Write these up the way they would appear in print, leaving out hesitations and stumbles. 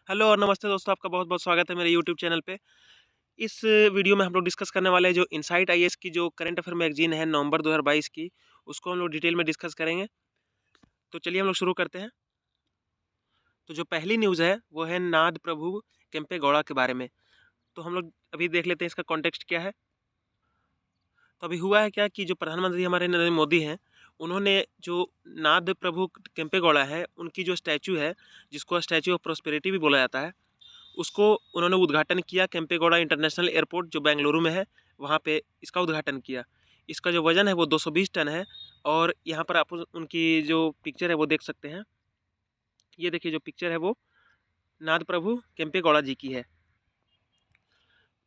Hello और नमस्ते दोस्तों, आपका बहुत-बहुत स्वागत है मेरे यूट्यूब चैनल पे। इस वीडियो में हम लोग डिस्कस करने वाले हैं जो इनसाइट आईएएस की जो करंट अफेयर मैगज़ीन है नवंबर 2022 की, उसको हम लोग डिटेल में डिस्कस करेंगे। तो चलिए हम लोग शुरू करते हैं। तो जो पहली न्यूज़ है वो है नाद प्रभु केम्पेगौड़ा के बारे में। तो हम लोग अभी देख लेते हैं इसका कॉन्टेक्स्ट क्या है। तो अभी हुआ है क्या कि जो प्रधानमंत्री हमारे नरेंद्र मोदी हैं, उन्होंने जो नाद प्रभु केम्पेगौड़ा है, उनकी जो स्टैच्यू है, जिसको स्टैच्यू ऑफ प्रॉस्पेरिटी भी बोला जाता है, उसको उन्होंने उद्घाटन किया केम्पेगौड़ा इंटरनेशनल एयरपोर्ट जो बेंगलुरु में है, वहाँ पे इसका उद्घाटन किया। इसका जो वज़न है वो 220 टन है और यहाँ पर आप उनकी जो पिक्चर है वो देख सकते हैं। ये देखिए जो पिक्चर है वो नाद प्रभु केम्पेगौड़ा जी की है।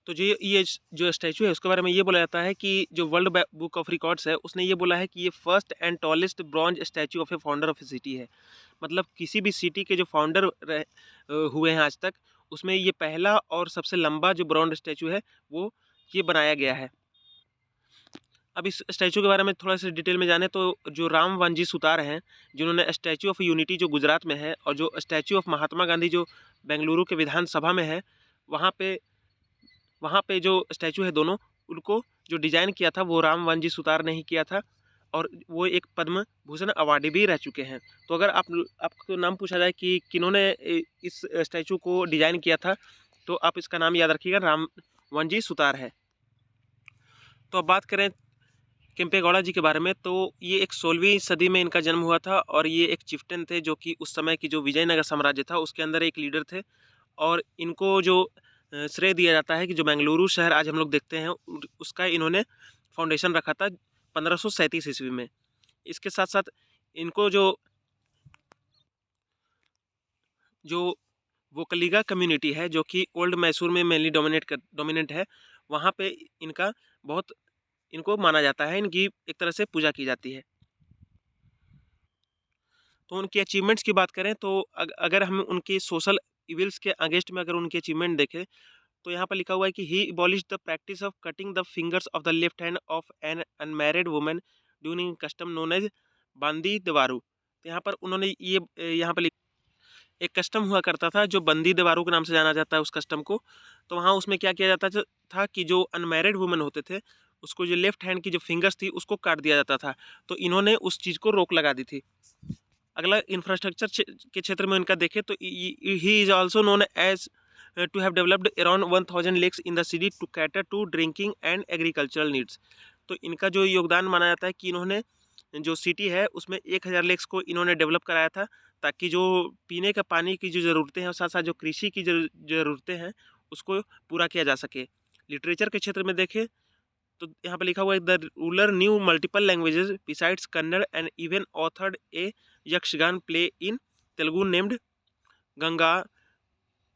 तो ये जो स्टैच्यू है उसके बारे में ये बोला जाता है कि जो वर्ल्ड बुक ऑफ रिकॉर्ड्स है उसने ये बोला है कि ये first and tallest bronze statue of A founder of A city है। मतलब किसी भी सिटी के जो फाउंडर हुए हैं आज तक, उसमें ये पहला और सबसे लंबा जो ब्रॉन्ज स्टैच्यू है वो ये बनाया गया है। अब इस स्टैच्यू के बारे में थोड़ा सा डिटेल में जाने तो जो राम वांजी सुतार हैं, जिन्होंने स्टैच्यू ऑफ यूनिटी जो गुजरात में है और जो स्टैच्यू ऑफ महात्मा गांधी जो बेंगलुरु के विधानसभा में है, वहाँ पे वहाँ पे जो स्टैचू है दोनों, उनको जो डिज़ाइन किया था वो राम वांजी सुतार ने ही किया था और वो एक पद्म भूषण अवार्डी भी रह चुके हैं। तो अगर आपको नाम पूछा जाए कि किन्होंने इस स्टैचू को डिज़ाइन किया था, तो आप इसका नाम याद रखिएगा, राम वांजी सुतार है। तो अब बात करें केम्पेगौड़ा जी के बारे में, तो ये एक 16वीं सदी में इनका जन्म हुआ था और ये एक चिफ्टन थे जो कि उस समय की जो विजयनगर साम्राज्य था उसके अंदर एक लीडर थे। और इनको जो श्रेय दिया जाता है कि जो बेंगलुरु शहर आज हम लोग देखते हैं उसका इन्होंने फाउंडेशन रखा था 1537 ईस्वी में। इसके साथ साथ इनको जो जो वोकलिगा कम्युनिटी है जो कि ओल्ड मैसूर में मेनली डोमिनेंट है, वहाँ पे इनका बहुत इनको माना जाता है, इनकी एक तरह से पूजा की जाती है। तो उनकी अचीवमेंट्स की बात करें तो अगर हम उनकी सोशल इविल्स के अगेंस्ट में अगर उनकी अचीवमेंट देखें, तो यहाँ पर लिखा हुआ है कि he abolish the practice of cutting the fingers of the left hand of an unmarried woman during custom known as Bandi Devaru. तो यहाँ पर उन्होंने ये यहाँ पर एक कस्टम हुआ करता था जो बंदी दवारू के नाम से जाना जाता है उस कस्टम को। तो वहाँ उसमें क्या किया जाता था कि जो अनमैरिड वुमन होते थे, उसको जो लेफ्ट हैंड की जो फिंगर्स थी उसको काट दिया जाता था। तो इन्होंने उस चीज़ को रोक लगा दी थी। अगला इंफ्रास्ट्रक्चर के क्षेत्र में इनका देखें तो he is also known as to have developed around 1000 lakes in the city to cater to drinking and agricultural needs। तो इनका जो योगदान माना जाता है कि इन्होंने जो सिटी है उसमें 1000 लेक्स को इन्होंने डेवलप कराया था, ताकि जो पीने का पानी की जो ज़रूरतें हैं और साथ साथ जो कृषि की ज़रूरतें हैं उसको पूरा किया जा सके। लिटरेचर के क्षेत्र में देखें तो यहाँ पे लिखा हुआ है the ruler knew multiple languages besides Kannada and even authored a Yakshagana play in Telugu named Ganga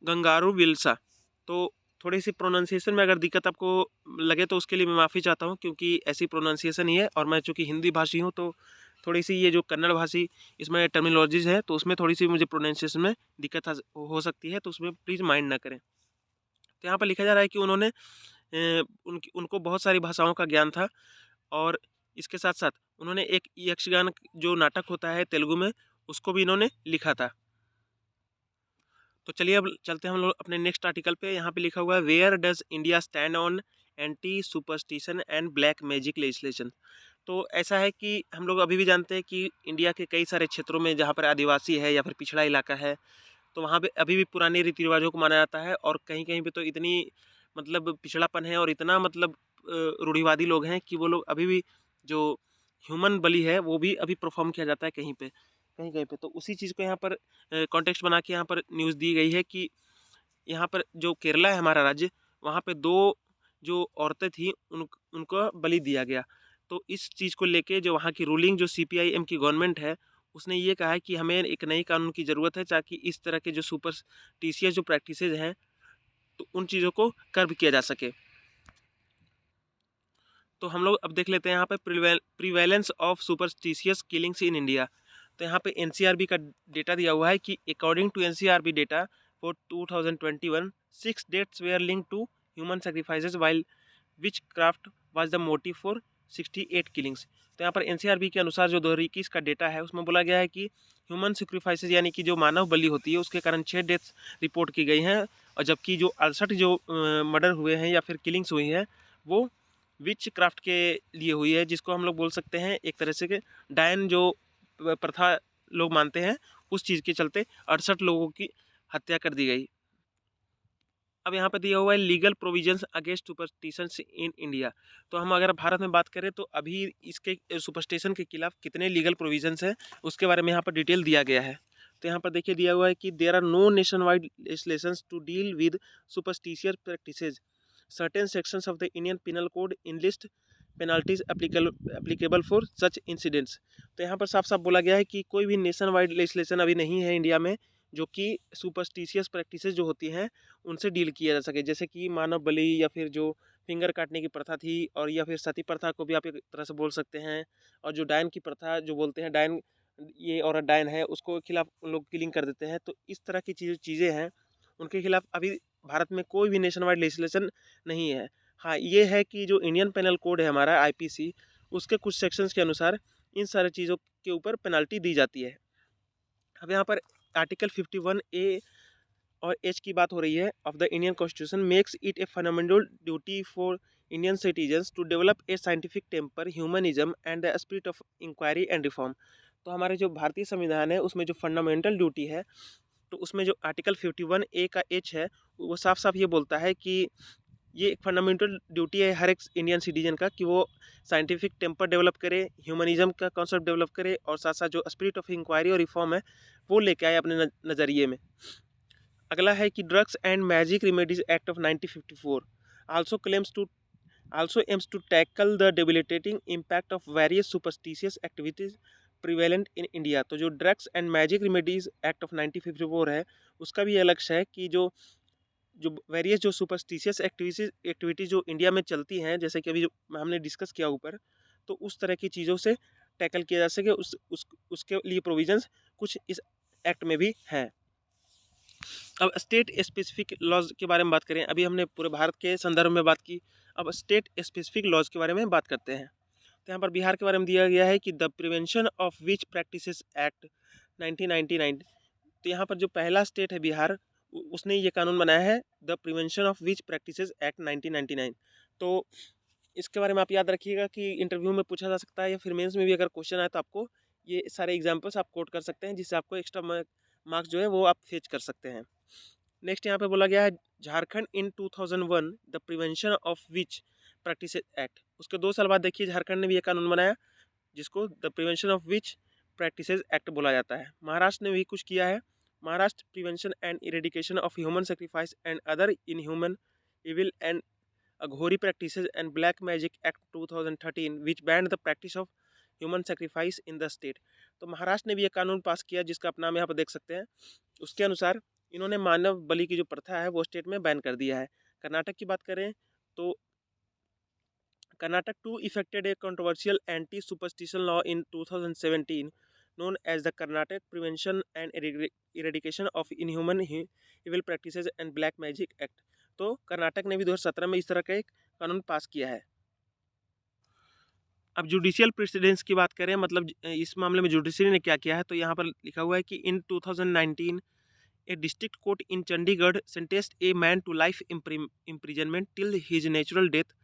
Gangaru Vilasa. तो थोड़ी-सी प्रोनंसिएशन में अगर दिक्कत आपको लगे तो उसके लिए मैं माफ़ी चाहता हूँ, क्योंकि ऐसी प्रोनंसिएशन ही है और मैं चूँकि हिंदी भाषी हूँ तो थोड़ी-सी ये जो कन्नड़ भाषी इसमें टर्मिनोलॉजीज़ है तो उसमें थोड़ी-सी मुझे प्रोनंसिएशन में दिक्कत हो सकती है, तो उसमें प्लीज़ माइंड ना करें। तो यहाँ पर लिखा जा रहा है कि उन्होंने उनको बहुत सारी भाषाओं का ज्ञान था और इसके साथ-साथ उन्होंने एक यक्षगान जो नाटक होता है तेलुगु में, उसको भी इन्होंने लिखा था। तो चलिए अब चलते हैं हम लोग अपने नेक्स्ट आर्टिकल पे। यहाँ पे लिखा हुआ है where does India stand on anti superstition and black magic legislation. तो ऐसा है कि हम लोग अभी भी जानते हैं कि इंडिया के कई सारे क्षेत्रों में जहाँ पर आदिवासी है या फिर पिछड़ा इलाका है, तो वहाँ पे अभी भी पुराने रीति रिवाजों को माना जाता है और कहीं कहीं पे तो इतनी मतलब पिछड़ापन है और इतना मतलब रूढ़िवादी लोग हैं कि वो लोग अभी भी जो ह्यूमन बलि है वो भी अभी परफॉर्म किया जाता है कहीं पे कहीं कहीं पे। तो उसी चीज़ को यहाँ पर कॉन्टेक्स्ट बना के यहाँ पर न्यूज़ दी गई है कि यहाँ पर जो केरला है हमारा राज्य, वहाँ पे दो जो औरतें थी उनको बलि दिया गया। तो इस चीज़ को लेके जो वहाँ की रूलिंग जो सीपीआईएम की गवर्नमेंट है, उसने ये कहा है कि हमें एक नई कानून की ज़रूरत है ताकि इस तरह के जो सुपरस्टिशियस जो प्रैक्टिसेज हैं तो उन चीज़ों को कर्ब किया जा सके। तो हम लोग अब देख लेते हैं यहाँ पे prevalence of superstitious killings in India. तो यहाँ पे एनसीआरबी का डेटा दिया हुआ है कि according to NCRB data for 2021 6 deaths were linked to human sacrifices while witchcraft was the motive for 68 killings. तो यहाँ पर एनसीआरबी के अनुसार जो 2021 का डेटा है उसमें बोला गया है कि ह्यूमन सेक्रीफाइसेज यानी कि जो मानव बलि होती है उसके कारण 6 डेथ्स रिपोर्ट की गई हैं, और जबकि जो 68 जो मर्डर हुए हैं या फिर किलिंग्स हुई हैं वो विच क्राफ्ट के लिए हुई है, जिसको हम लोग बोल सकते हैं एक तरह से कि डायन जो प्रथा लोग मानते हैं उस चीज़ के चलते 68 लोगों की हत्या कर दी गई। अब यहाँ पे दिया हुआ है legal provisions against superstitions in India. तो हम अगर भारत में बात करें तो अभी इसके सुपरस्टिशन के खिलाफ कितने लीगल प्रोविजंस हैं उसके बारे में यहाँ पर डिटेल दिया गया है। तो यहाँ पर देखिए दिया हुआ है कि there are no nation wide legislations to deal with superstitious practices. Certain sections of the Indian penal code enlist penalties applicable for such incidents. तो यहाँ पर साफ साफ बोला गया है कि कोई भी नेशन वाइड लेजिस्लेशन अभी नहीं है इंडिया में जो कि सुपरस्टिशियस प्रैक्टिसेस जो होती हैं उनसे डील किया जा सके, जैसे कि मानव बलि या फिर जो फिंगर काटने की प्रथा थी, और या फिर सती प्रथा को भी आप एक तरह से बोल सकते हैं, और जो डायन की प्रथा जो बोलते हैं डायन, ये औरत डायन है उसको खिलाफ उन लोग किलिंग कर देते हैं। तो इस तरह की चीज़ें हैं उनके खिलाफ अभी भारत में कोई भी नेशन वाइड लेजिस्लेशन नहीं है। हाँ ये है कि जो इंडियन पेनल कोड है हमारा आईपीसी, उसके कुछ सेक्शंस के अनुसार इन सारी चीज़ों के ऊपर पेनल्टी दी जाती है। अब यहाँ पर आर्टिकल 51A और एच की बात हो रही है of the Indian constitution makes it a fundamental duty for Indian citizens to develop a scientific temper humanism and the spirit of inquiry and reform. तो हमारे जो भारतीय संविधान है उसमें जो फंडामेंटल ड्यूटी है, तो उसमें जो आर्टिकल 51A का एच है वो साफ साफ ये बोलता है कि ये एक फंडामेंटल ड्यूटी है हर एक इंडियन सिटीजन का कि वो साइंटिफिक टेम्पर डेवलप करे, ह्यूमनिज्म का कॉन्सेप्ट डेवलप करे, और साथ साथ जो स्पिरिट ऑफ इंक्वायरी और रिफॉर्म है वो लेके आए अपने नज़रिए में। अगला है कि drugs and magic remedies act of 1954 also claims to also aims to tackle the debilitating impact of various superstitious activities prevalent in India। तो जो drugs and magic remedies act of 1954 है उसका भी यह लक्ष्य है कि जो जो वेरियस जो सुपरस्टिशियस एक्टिविटीज़ जो इंडिया में चलती हैं, जैसे कि अभी जो हमने डिस्कस किया ऊपर, तो उस तरह की चीज़ों से टैकल किया जा सके उसके लिए प्रोविजंस कुछ इस एक्ट में भी हैं। अब स्टेट स्पेसिफिक लॉज के बारे में बात करें, अभी हमने पूरे भारत के संदर्भ में बात की, अब स्टेट स्पेसिफिक लॉज के बारे में बात करते हैं। तो यहाँ पर बिहार के बारे में दिया गया है कि the prevention of which practices act 1999। तो यहाँ पर जो पहला स्टेट है बिहार, उसने ये कानून बनाया है the prevention of which practices act 1999। तो इसके बारे में आप याद रखिएगा कि इंटरव्यू में पूछा जा सकता है या फिर मेंस में भी अगर क्वेश्चन आए तो आपको ये सारे एग्जांपल्स आप कोट कर सकते हैं, जिससे आपको एक्स्ट्रा मार्क्स जो है वो आप फेच कर सकते हैं। नेक्स्ट यहाँ पे बोला गया है झारखंड इन 2001 the prevention of which practice act. उसके 2 साल बाद देखिए झारखंड ने भी ये कानून बनाया जिसको the prevention of which practice act बोला जाता है। महाराष्ट्र ने भी कुछ किया है, Maharashtra prevention and eradication of human sacrifice and other in human evil and Aghori practices and black magic act 2013 which band the practice of human sacrifice in the state. तो महाराष्ट्र ने भी ये कानून पास किया जिसका आप नाम यहाँ पर देख सकते हैं। उसके अनुसार इन्होंने मानव बलि की जो प्रथा है वो स्टेट में बैन कर दिया है। कर्नाटक की बात करें तो Karnataka too effected a controversial anti superstition law in 2017 known as the Karnataka Prevention and Eradication of Inhuman Evil Practices and Black Magic Act। तो कर्नाटक ने भी 2017 में इस तरह का एक कानून पास किया है। अब जुडिशियल प्रेसिडेंस की बात करें, मतलब इस मामले में जुडिशरी ने क्या किया है, तो यहाँ पर लिखा हुआ है कि in 2019 a district court in Chandigarh sentenced a man to life imprisonment till his natural death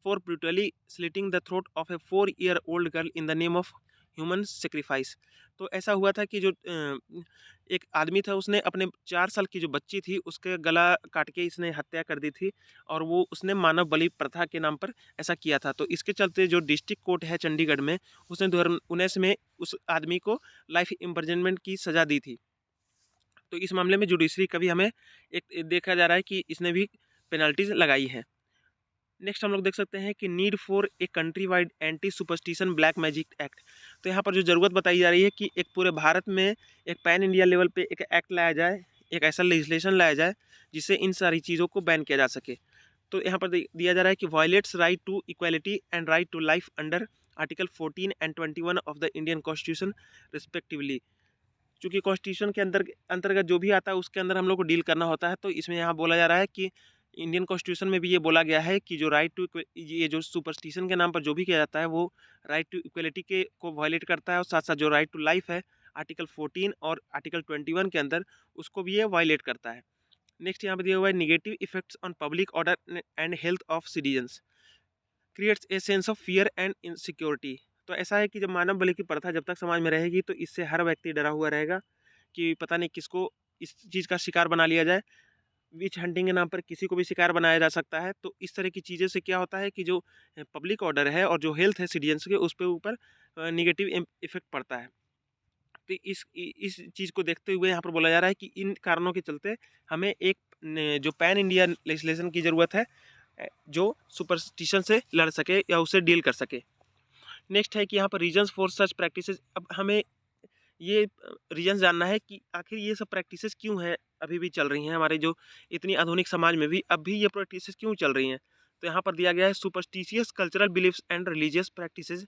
for brutally slitting the throat of a 4-year-old girl in the name of human sacrifice. तो ऐसा हुआ था कि जो एक आदमी था उसने अपने 4 साल की जो बच्ची थी उसके गला काट के इसने हत्या कर दी थी, और वो उसने मानव बलि प्रथा के नाम पर ऐसा किया था। तो इसके चलते जो डिस्ट्रिक्ट कोर्ट है चंडीगढ़ में उसने 2019 में उस आदमी को लाइफ इम्प्रिजनमेंट की सज़ा दी थी। तो इस मामले में जुडिशरी का भी हमें एक देखा जा रहा है कि इसने भी पेनल्टीज लगाई है। नेक्स्ट हम लोग देख सकते हैं कि need for a country wide anti superstition black magic act. तो यहाँ पर जो ज़रूरत बताई जा रही है कि एक पूरे भारत में एक पैन इंडिया लेवल पे एक एक्ट लाया जाए, एक ऐसा लेजिस्लेशन लाया जाए जिससे इन सारी चीज़ों को बैन किया जा सके। तो यहाँ पर दिया जा रहा है कि violates right to equality and right to life under article 14 and 21 of the Indian constitution respectively. चूँकि कॉन्स्टिट्यूशन के अंतर्गत जो भी आता है उसके अंदर हम लोग को डील करना होता है, तो इसमें यहाँ बोला जा रहा है कि इंडियन कॉन्स्टिट्यूशन में भी ये बोला गया है कि जो राइट टू ये जो सुपरस्टिशन के नाम पर जो भी किया जाता है वो राइट टू इक्वलिटी के को वायलेट करता है, और साथ साथ जो राइट टू लाइफ है आर्टिकल 14 और आर्टिकल 21 के अंदर, उसको भी ये वायलेट करता है। नेक्स्ट यहाँ पे दिया हुआ है negative effects on public order and health of citizens, creates a sense of fear and insecurity. तो ऐसा है कि जब मानव बलि की प्रथा जब तक समाज में रहेगी तो इससे हर व्यक्ति डरा हुआ रहेगा कि पता नहीं किसको इस चीज़ का शिकार बना लिया जाए। विच हंटिंग के नाम पर किसी को भी शिकार बनाया जा सकता है। तो इस तरह की चीज़ें से क्या होता है कि जो पब्लिक ऑर्डर है और जो हेल्थ है सिटीजन्स के, उस पे ऊपर निगेटिव इफेक्ट पड़ता है। तो इस चीज़ को देखते हुए यहाँ पर बोला जा रहा है कि इन कारणों के चलते हमें एक जो पैन इंडिया लेजिस्लेशन की ज़रूरत है, जो सुपरस्टिशन से लड़ सके या उसे डील कर सके। नेक्स्ट है कि यहाँ पर रीजन्स फॉर सच प्रैक्टिसेस। अब हमें ये रीजन जानना है कि आखिर ये सब प्रैक्टिसेस क्यों हैं, अभी भी चल रही हैं हमारे जो इतनी आधुनिक समाज में भी अब भी ये प्रैक्टिसेस क्यों चल रही हैं। तो यहाँ पर दिया गया है superstitious cultural beliefs and religious practices.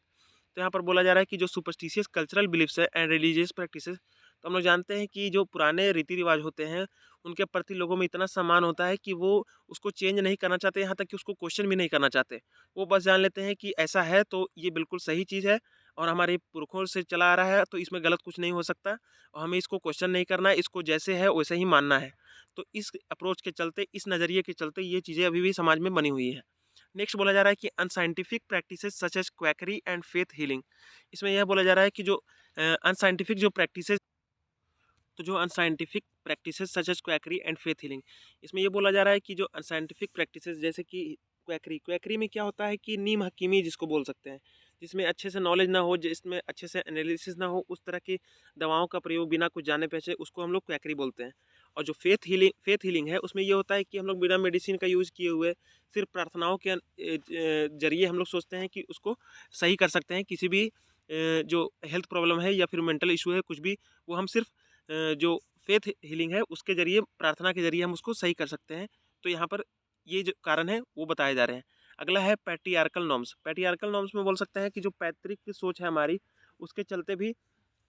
तो यहाँ पर बोला जा रहा है कि जो सुपरस्टिशियस कल्चरल बिलीफ्स है एंड रिलीजियस प्रैक्टिसेस, तो हम लोग जानते हैं कि जो पुराने रीति रिवाज होते हैं उनके प्रति लोगों में इतना सम्मान होता है कि वो उसको चेंज नहीं करना चाहते, यहाँ तक कि उसको क्वेश्चन भी नहीं करना चाहते। वो बस जान लेते हैं कि ऐसा है तो ये बिल्कुल सही चीज़ है और हमारे पुरखों से चला आ रहा है, तो इसमें गलत कुछ नहीं हो सकता और हमें इसको क्वेश्चन नहीं करना है, इसको जैसे है वैसे ही मानना है। तो इस अप्रोच के चलते, इस नज़रिए के चलते ये चीज़ें अभी भी समाज में बनी हुई हैं। नेक्स्ट बोला जा रहा है कि unscientific practices such as quackery and faith healing. इसमें यह बोला जा रहा है कि जो अनसाइंटिफिक जो प्रैक्टिसेस, तो जो unscientific practices such as quackery and faith healing, इसमें ये बोला जा रहा है कि जो अनसाइंटिफिक प्रैक्टिसेस जैसे कि क्वैकरी में क्या होता है कि नीम हकीमी जिसको बोल सकते हैं, जिसमें अच्छे से नॉलेज ना हो, जिसमें अच्छे से एनालिसिस ना हो, उस तरह की दवाओं का प्रयोग बिना कुछ जाने पहचे, उसको हम लोग क्वैकरी बोलते हैं। और जो फेथ हीलिंग है उसमें ये होता है कि हम लोग बिना मेडिसिन का यूज़ किए हुए सिर्फ प्रार्थनाओं के जरिए हम लोग सोचते हैं कि उसको सही कर सकते हैं, किसी भी जो हेल्थ प्रॉब्लम है या फिर मेंटल इशू है कुछ भी, वो हम सिर्फ जो फेथ हीलिंग है उसके ज़रिए, प्रार्थना के ज़रिए हम उसको सही कर सकते हैं। तो यहाँ पर ये जो कारण है वो बताए जा रहे हैं। अगला है पैट्रियार्कल नॉर्म्स। पैट्रियार्कल नॉर्म्स में बोल सकते हैं कि जो पैतृक की सोच है हमारी, उसके चलते भी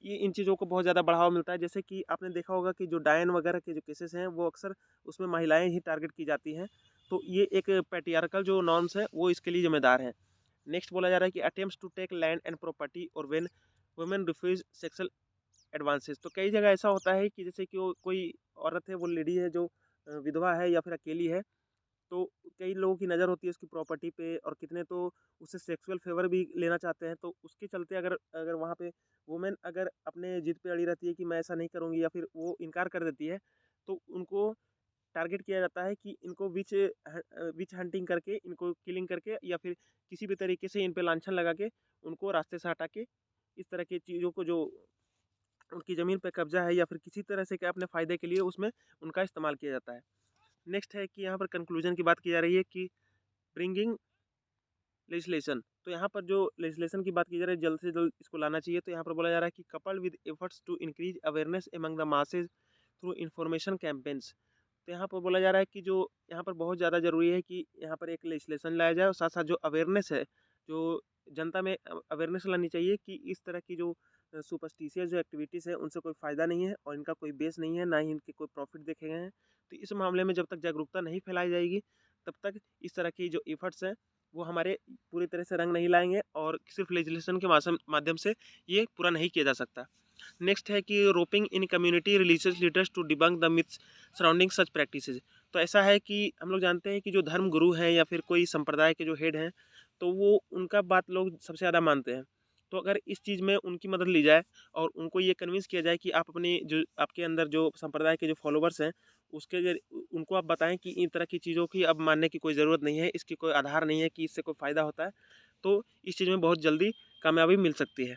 ये इन चीज़ों को बहुत ज़्यादा बढ़ावा मिलता है। जैसे कि आपने देखा होगा कि जो डायन वगैरह के जो केसेस हैं वो अक्सर उसमें महिलाएं ही टारगेट की जाती हैं। तो ये एक पैट्रियार्कल जो नॉर्म्स है वो इसके लिए जिम्मेदार हैं। नेक्स्ट बोला जा रहा है कि attempts to take land and property और when women refuse sexual advances. तो कई जगह ऐसा होता है कि जैसे कि वो कोई औरत है, वो लेडी है जो विधवा है या फिर अकेली है, तो कई लोगों की नज़र होती है उसकी प्रॉपर्टी पे और कितने तो उससे सेक्सुअल फेवर भी लेना चाहते हैं। तो उसके चलते अगर अगर वहाँ पे वुमेन अगर अपने जिद पे अड़ी रहती है कि मैं ऐसा नहीं करूँगी या फिर वो इनकार कर देती है, तो उनको टारगेट किया जाता है कि इनको विच हंटिंग करके, इनको किलिंग करके या फिर किसी भी तरीके से इन पे लांछन लगा के उनको रास्ते से हटा के, इस तरह की चीज़ों को जो उनकी ज़मीन पे कब्जा है या फिर किसी तरह से क्या अपने फ़ायदे के लिए उसमें उनका इस्तेमाल किया जाता है। नेक्स्ट है कि यहाँ पर कंक्लूजन की बात की जा रही है कि ब्रिंगिंग लेजिस्लेशन। तो यहाँ पर जो लेजिस्लेशन की बात की जा रही है, जल्द से जल्द इसको लाना चाहिए। तो यहाँ पर बोला जा रहा है कि coupled with efforts to increase awareness among the masses through information campaigns. तो यहाँ पर बोला जा रहा है कि जो यहाँ पर बहुत ज़्यादा ज़रूरी है कि यहाँ पर एक लेजिस्लेशन लाया जाए और साथ साथ जो अवेयरनेस है, जो जनता में अवेयरनेस लानी चाहिए कि इस तरह की जो सुपरस्टिशियस जो एक्टिविटीज़ है उनसे कोई फ़ायदा नहीं है और इनका कोई बेस नहीं है, ना ही इनके कोई प्रॉफिट देखे गए हैं। तो इस मामले में जब तक जागरूकता नहीं फैलाई जाएगी तब तक इस तरह की जो एफर्ट्स हैं वो हमारे पूरी तरह से रंग नहीं लाएंगे और सिर्फ लेजिस्लेशन के माध्यम से ये पूरा नहीं किया जा सकता। नेक्स्ट है कि roping in community religious leaders to debunk the myths surrounding such practices. तो ऐसा है कि हम लोग जानते हैं कि जो धर्म गुरु हैं या फिर कोई संप्रदाय के जो हेड हैं, तो वो उनका बात लोग सबसे ज़्यादा मानते हैं। तो अगर इस चीज़ में उनकी मदद ली जाए और उनको ये कन्विंस किया जाए कि आप अपनी जो आपके अंदर जो संप्रदाय के जो फॉलोवर्स हैं उसके उनको आप बताएं कि इन तरह की चीज़ों की अब मानने की कोई ज़रूरत नहीं है, इसकी कोई आधार नहीं है कि इससे कोई फ़ायदा होता है, तो इस चीज़ में बहुत जल्दी कामयाबी मिल सकती है।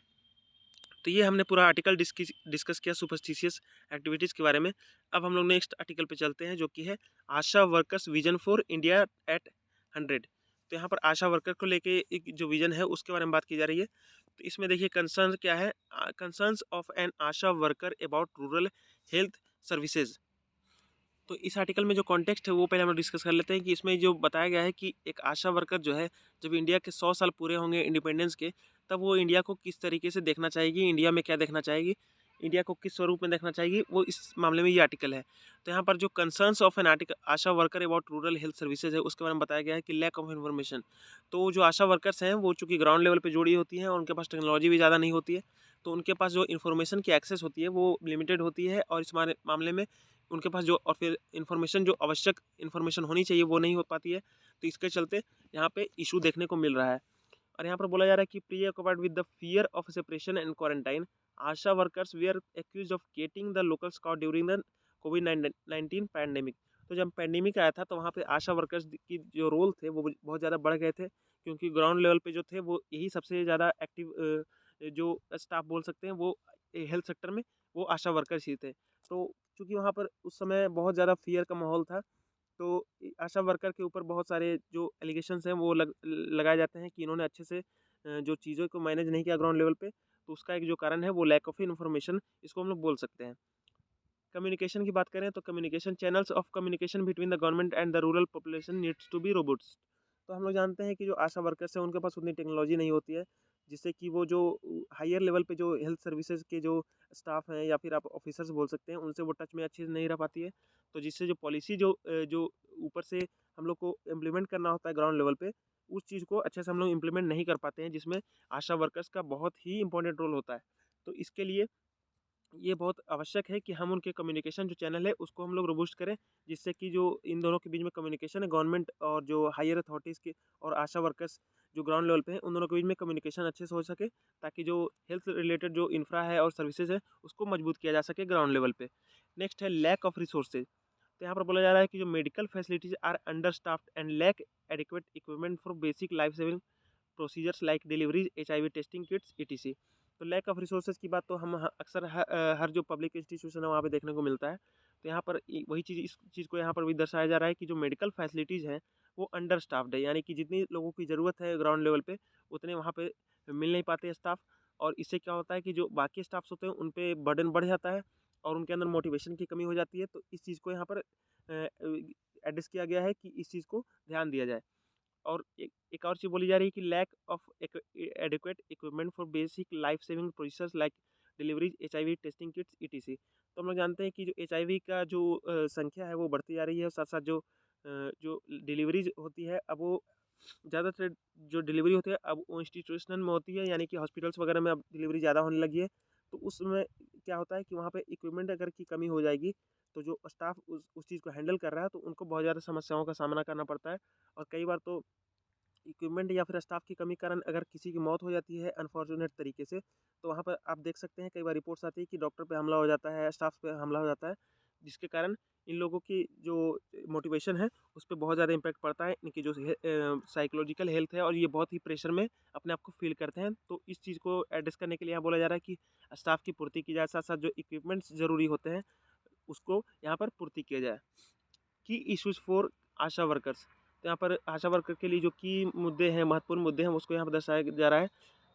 तो ये हमने पूरा आर्टिकल डिस्कस किया सुपरस्टिशियस एक्टिविटीज़ के बारे में। अब हम लोग नेक्स्ट आर्टिकल पे चलते हैं जो कि है ASHA workers vision for India at 100। तो यहाँ पर आशा वर्कर को लेके एक जो विजन है उसके बारे में बात की जा रही है। तो इसमें देखिए कंसर्न क्या है, concerns of an ASHA worker about rural health services. तो इस आर्टिकल में जो कॉन्टेक्स्ट है वो पहले हम लोग डिस्कस कर लेते हैं कि इसमें जो बताया गया है कि एक आशा वर्कर जो है, जब इंडिया के 100 साल पूरे होंगे इंडिपेंडेंस के, तब वो इंडिया को किस तरीके से देखना चाहेगी, इंडिया में क्या देखना चाहेगी, इंडिया को किस स्वरूप में देखना चाहिए, वो इस मामले में ये आर्टिकल है। तो यहाँ पर जो concerns of an article Asha worker about rural health services है, उसके बारे में बताया गया है कि लैक ऑफ इन्फॉर्मेशन। तो जो आशा वर्कर्स हैं वो चूँकि ग्राउंड लेवल पे जुड़ी होती हैं और उनके पास टेक्नोलॉजी भी ज़्यादा नहीं होती है, तो उनके पास जो इन्फॉर्मेशन की एक्सेस होती है वो लिमिटेड होती है, और इस मामले में उनके पास जो और फिर इन्फॉर्मेशन जो आवश्यक इन्फॉर्मेशन होनी चाहिए वो नहीं हो पाती है। तो इसके चलते यहाँ पे इशू देखने को मिल रहा है। और यहाँ पर बोला जा रहा है कि preoccupied with the fear of separation and quarantine, ASHA workers were accused of getting the local scot during the COVID 19 pandemic. तो जब पैंडेमिक आया था तो वहाँ पे आशा वर्कर्स की जो रोल थे वो बहुत ज़्यादा बढ़ गए थे, क्योंकि ग्राउंड लेवल पे जो थे वो यही सबसे ज़्यादा एक्टिव जो स्टाफ बोल सकते हैं वो हेल्थ सेक्टर में वो आशा वर्कर्स ही थे। तो चूँकि वहाँ पर उस समय बहुत ज़्यादा फियर का माहौल था, तो आशा वर्कर के ऊपर बहुत सारे जो एलिगेशंस हैं वो लगाए जाते हैं कि इन्होंने अच्छे से जो चीज़ों को मैनेज नहीं किया ग्राउंड लेवल पे। तो उसका एक जो कारण है वो लैक ऑफ इन्फॉर्मेशन, इसको हम लोग बोल सकते हैं। कम्युनिकेशन की बात करें तो communication channels of communication between the government and the rural population needs to be robust. तो हम लोग जानते हैं कि जो आशा वर्कर्स हैं उनके पास उतनी टेक्नोलॉजी नहीं होती है, जिससे कि वो जो हायर लेवल पे जो हेल्थ सर्विसेज के जो स्टाफ हैं या फिर आप ऑफिसर्स बोल सकते हैं, उनसे वो टच में अच्छे से नहीं रह पाती है। तो जिससे जो पॉलिसी जो ऊपर से हम लोग को इम्प्लीमेंट करना होता है ग्राउंड लेवल पे, उस चीज़ को अच्छे से हम लोग इम्प्लीमेंट नहीं कर पाते हैं, जिसमें आशा वर्कर्स का बहुत ही इंपॉर्टेंट रोल होता है। तो इसके लिए ये बहुत आवश्यक है कि हम उनके कम्युनिकेशन जो चैनल है उसको हम लोग रोबूस्ट करें, जिससे कि जो इन दोनों के बीच में कम्युनिकेशन है गवर्नमेंट और जो हायर अथॉरिटीज़ के और आशा वर्कर्स जो ग्राउंड लेवल पे हैं, उन दोनों के बीच में कम्युनिकेशन अच्छे से हो सके, ताकि जो हेल्थ रिलेटेड जो इंफ्रा है और सर्विसेज है उसको मजबूत किया जा सके ग्राउंड लेवल पे। नेक्स्ट है लैक ऑफ रिसोर्सेज। तो यहाँ पर बोला जा रहा है कि जो medical facilities are understaffed and lack adequate equipment for basic life saving procedures like deliveries, HIV testing kits, ETC. तो लैक ऑफ रिसोर्सेज की बात तो हम अक्सर हर जो पब्लिक इंस्टीट्यूशन है वहाँ पे देखने को मिलता है। तो यहाँ पर वही चीज़ इस चीज़ को यहाँ पर भी दर्शाया जा रहा है कि जो मेडिकल फैसिलिटीज़ हैं वो अंडर स्टाफ्ड है, यानी कि जितनी लोगों की ज़रूरत है ग्राउंड लेवल पे उतने वहाँ पे मिल नहीं पाते स्टाफ। और इससे क्या होता है कि जो बाकी स्टाफ्स होते हैं उन पे बर्डन बढ़ जाता है और उनके अंदर मोटिवेशन की कमी हो जाती है। तो इस चीज़ को यहाँ पर एड्रेस किया गया है कि इस चीज़ को ध्यान दिया जाए। और एक और चीज़ बोली जा रही है कि lack of adequate equipment for basic life saving process like deliveries, HIV testing kits, ETC. तो हम लोग जानते हैं कि जो एचआईवी का जो संख्या है वो बढ़ती जा रही है, और साथ साथ जो डिलीवरीज होती है अब वो ज़्यादातर जो डिलीवरी होती है अब वो इंस्टीट्यूशनल में होती है, यानी कि हॉस्पिटल्स वगैरह में अब डिलीवरी ज़्यादा होने लगी है। तो उसमें क्या होता है कि वहाँ पे इक्विपमेंट अगर की कमी हो जाएगी तो जो स्टाफ उस चीज़ को हैंडल कर रहा है तो उनको बहुत ज़्यादा समस्याओं का सामना करना पड़ता है। और कई बार तो इक्विपमेंट या फिर स्टाफ की कमी के कारण अगर किसी की मौत हो जाती है अनफॉर्चुनेट तरीके से, तो वहाँ पर आप देख सकते हैं कई बार रिपोर्ट्स आती है कि डॉक्टर पे हमला हो जाता है, स्टाफ पे हमला हो जाता है, जिसके कारण इन लोगों की जो मोटिवेशन है उस पर बहुत ज़्यादा इम्पैक्ट पड़ता है। इनकी जो साइकोलॉजिकल हेल्थ है और ये बहुत ही प्रेशर में अपने आप को फील करते हैं। तो इस चीज़ को एड्रेस करने के लिए यहाँ बोला जा रहा है कि स्टाफ की पूर्ति की जाए, साथ साथ जो इक्विपमेंट्स ज़रूरी होते हैं उसको यहाँ पर पूर्ति किया जाए। की इश्यूज फॉर आशा वर्कर्स। तो यहाँ पर आशा वर्कर के लिए जो की मुद्दे हैं, महत्वपूर्ण मुद्दे हैं, उसको यहाँ पर दर्शाया जा रहा है।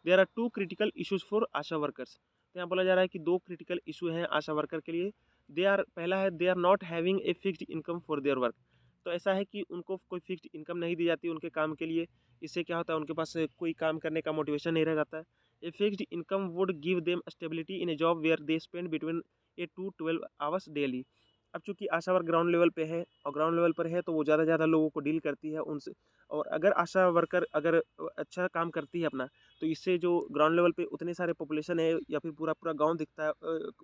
There are two critical issues for ASHA workers. तो यहाँ बोला जा रहा है कि दो क्रिटिकल इशू हैं आशा वर्कर के लिए। पहला है they are not having a fixed income for their work. तो ऐसा है कि उनको कोई फिक्स्ड इनकम नहीं दी जाती उनके काम के लिए। इससे क्या होता है, उनके पास कोई काम करने का मोटिवेशन नहीं रह जाता है। A fixed income would give them stability in a job where they spend between 8 to 12 hours daily. अब चूँकि आशा वर्क ग्राउंड लेवल पे है और ग्राउंड लेवल पर है तो वो ज़्यादा से ज़्यादा लोगों को डील करती है उनसे। और अगर आशा वर्कर अगर अच्छा काम करती है अपना, तो इससे जो ग्राउंड लेवल पे उतने सारे पॉपुलेशन है या फिर पूरा पूरा गांव दिखता है,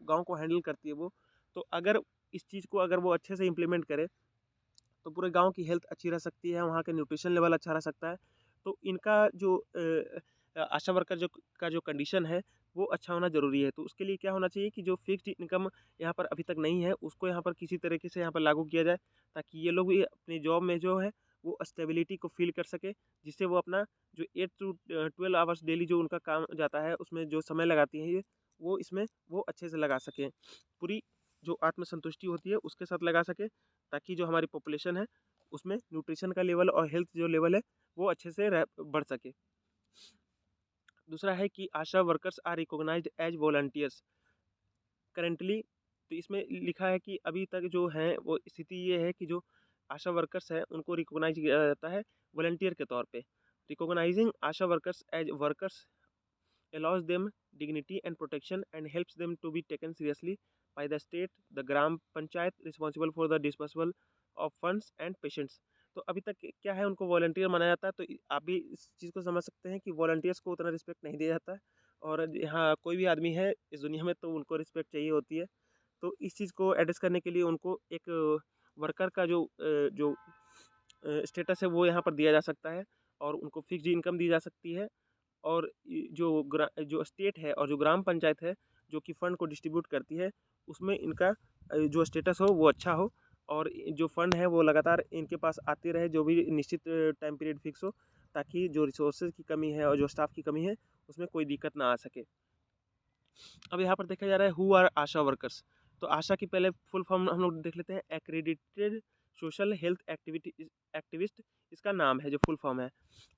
गांव को हैंडल करती है वो। तो अगर इस चीज़ को अगर वो अच्छे से इम्प्लीमेंट करे तो पूरे गांव की हेल्थ अच्छी रह सकती है, वहाँ का न्यूट्रिशन लेवल अच्छा रह सकता है। तो इनका जो आशा वर्कर जो कंडीशन है वो अच्छा होना ज़रूरी है। तो उसके लिए क्या होना चाहिए कि जो फिक्स्ड इनकम यहाँ पर अभी तक नहीं है उसको यहाँ पर किसी तरीके से यहाँ पर लागू किया जाए, ताकि ये लोग भी अपनी जॉब में जो है वो स्टेबिलिटी को फील कर सके, जिससे वो अपना जो 8 to 12 आवर्स डेली जो उनका काम जाता है उसमें जो समय लगाती हैं ये, वो इसमें वो अच्छे से लगा सकें। पूरी जो आत्मसंतुष्टि होती है उसके साथ लगा सके, ताकि जो हमारी पॉपुलेशन है उसमें न्यूट्रिशन का लेवल और हेल्थ जो लेवल है वो अच्छे से बढ़ सके। दूसरा है कि ASHA workers are recognised as volunteers currently. तो इसमें लिखा है कि अभी तक जो है वो स्थिति ये है कि जो आशा वर्कर्स है उनको रिकॉग्नाइज किया जाता है वॉलंटियर के तौर पे। Recognising ASHA workers as workers allows them dignity and protection and helps them to be taken seriously by the state, the gram panchayat responsible for the disbursal of funds and patients। तो अभी तक क्या है, उनको volunteer माना जाता है। तो आप भी इस चीज़ को समझ सकते हैं कि वॉलंटियर्स को उतना रिस्पेक्ट नहीं दिया जाता है, और यहाँ कोई भी आदमी है इस दुनिया में तो उनको रिस्पेक्ट चाहिए होती है। तो इस चीज़ को एड्रेस करने के लिए उनको एक वर्कर का जो स्टेटस है वो यहाँ पर दिया जा सकता है, और उनको फिक्स्ड इनकम दी जा सकती है। और जो स्टेट है और जो ग्राम पंचायत है जो कि फ़ंड को डिस्ट्रीब्यूट करती है, उसमें इनका जो स्टेटस हो वो अच्छा हो, और जो फ़ंड है वो लगातार इनके पास आते रहे, जो भी निश्चित टाइम पीरियड फिक्स हो, ताकि जो रिसोर्सेज की कमी है और जो स्टाफ की कमी है उसमें कोई दिक्कत ना आ सके। अब यहाँ पर देखा जा रहा है हु आर आशा वर्कर्स। तो आशा की पहले फुल फॉर्म हम लोग देख लेते हैं, accredited social health activity activist इसका नाम है, जो फुल फॉर्म है।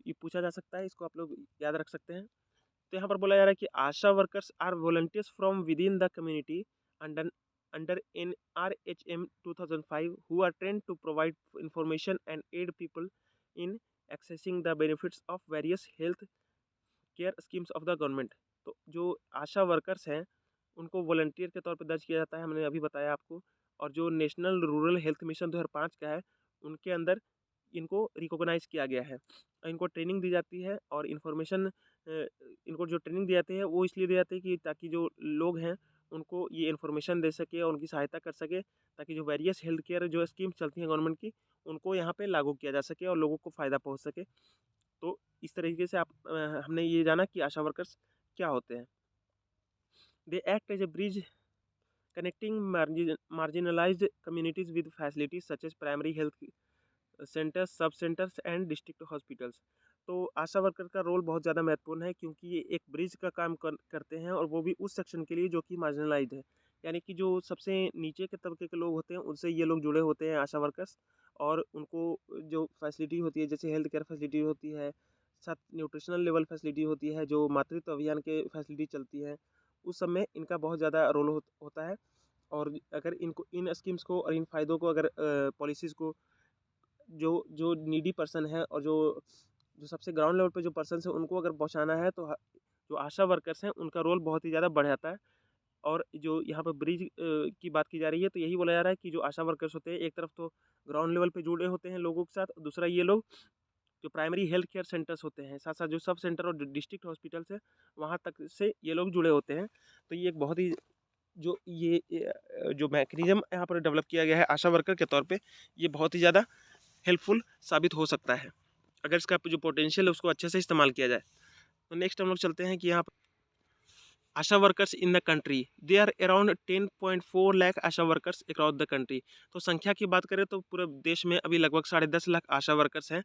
ये पूछा जा सकता है, इसको आप लोग याद रख सकते हैं। तो यहाँ पर बोला जा रहा है कि ASHA workers are volunteers from with in the community under under NRHM 2005 who are train to provide information and aid people in accessing the benefits of various health care schemes of the government. तो जो आशा workers हैं उनको volunteer के तौर पर दर्ज किया जाता है, हमने अभी बताया आपको। और जो नेशनल रूरल हेल्थ मिशन 2005 का है, उनके अंदर इनको रिकॉग्नाइज किया गया है। इनको ट्रेनिंग दी जाती है, और इन्फॉर्मेशन इनको जो ट्रेनिंग दी जाती है वो इसलिए दी जाती है कि ताकि जो लोग हैं उनको ये इन्फॉर्मेशन दे सके और उनकी सहायता कर सके, ताकि जो वेरियस हेल्थ केयर जो स्कीम्स चलती हैं गवर्नमेंट की, उनको यहाँ पे लागू किया जा सके और लोगों को फ़ायदा पहुँच सके। तो इस तरीके से हमने ये जाना कि आशा वर्कर्स क्या होते हैं। They act as a bridge connecting marginalized communities with facilities such as primary health centres, sub centres and district hospitals. तो आशा वर्कर का रोल बहुत ज़्यादा महत्वपूर्ण है, क्योंकि ये एक ब्रिज का काम करते हैं, और वो भी उस सेक्शन के लिए जो कि मार्जिनलाइज्ड है, यानी कि जो सबसे नीचे के तबके के लोग होते हैं उनसे ये लोग जुड़े होते हैं आशा वर्कर्स। और उनको जो फैसिलिटी होती है, जैसे हेल्थ केयर फैसिलिटी होती है, साथ न्यूट्रिशनल लेवल फैसिलिटी होती है, जो मातृत्व अभियान के फैसिलिटी चलती है, उस सब में इनका बहुत ज़्यादा रोल होता है। और अगर इनको इन स्कीम्स को और इन फ़ायदों को अगर पॉलिसीज़ को जो जो नीडी पर्सन है और जो जो सबसे ग्राउंड लेवल पे जो पर्सन है उनको अगर पहुंचाना है, तो जो आशा वर्कर्स हैं उनका रोल बहुत ही ज़्यादा बढ़ जाता है। और जो यहाँ पर ब्रिज की बात की जा रही है, तो यही बोला जा रहा है कि जो आशा वर्कर्स होते हैं, एक तरफ तो ग्राउंड लेवल पे जुड़े होते हैं लोगों के साथ, दूसरा ये लोग जो प्राइमरी हेल्थ केयर सेंटर्स होते हैं, साथ साथ जो सब सेंटर और डिस्ट्रिक्ट हॉस्पिटल्स है, वहाँ तक से ये लोग जुड़े होते हैं। तो ये एक बहुत ही जो मैकेनिज्म यहाँ पर डेवलप किया गया है आशा वर्कर के तौर पे, ये बहुत ही ज़्यादा हेल्पफुल साबित हो सकता है, अगर इसका जो पोटेंशियल है उसको अच्छे से इस्तेमाल किया जाए। तो नेक्स्ट हम लोग चलते हैं कि यहाँ पर ASHA workers in the country, they are around 10.4 lakh ASHA workers across the country. तो संख्या की बात करें तो पूरे देश में अभी लगभग 10.5 लाख आशा वर्कर्स हैं।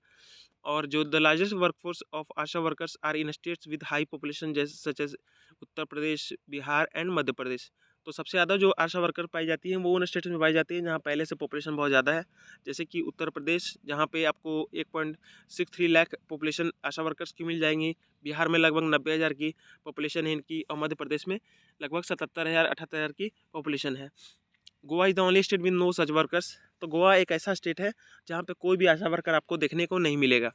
और जो the largest workforce of ASHA workers are in states with high population जैसे such as Uttar Pradesh, Bihar and Madhya Pradesh. तो सबसे ज़्यादा जो आशा वर्कर पाई जाती हैं वो उन स्टेट्स में पाई जाती है जहाँ पहले से पॉपुलेशन बहुत ज़्यादा है, जैसे कि उत्तर प्रदेश, जहाँ पे आपको 1.63 लाख पॉपुलेशन आशा वर्कर्स की मिल जाएंगी। बिहार में लगभग 90,000 की पॉपुलेशन है इनकी, और मध्य प्रदेश में लगभग 77,000 78,000 की पॉपुलेशन है। Goa is the only state with no such workers. तो गोवा एक ऐसा स्टेट है जहाँ पे कोई भी आशा वर्कर आपको देखने को नहीं मिलेगा।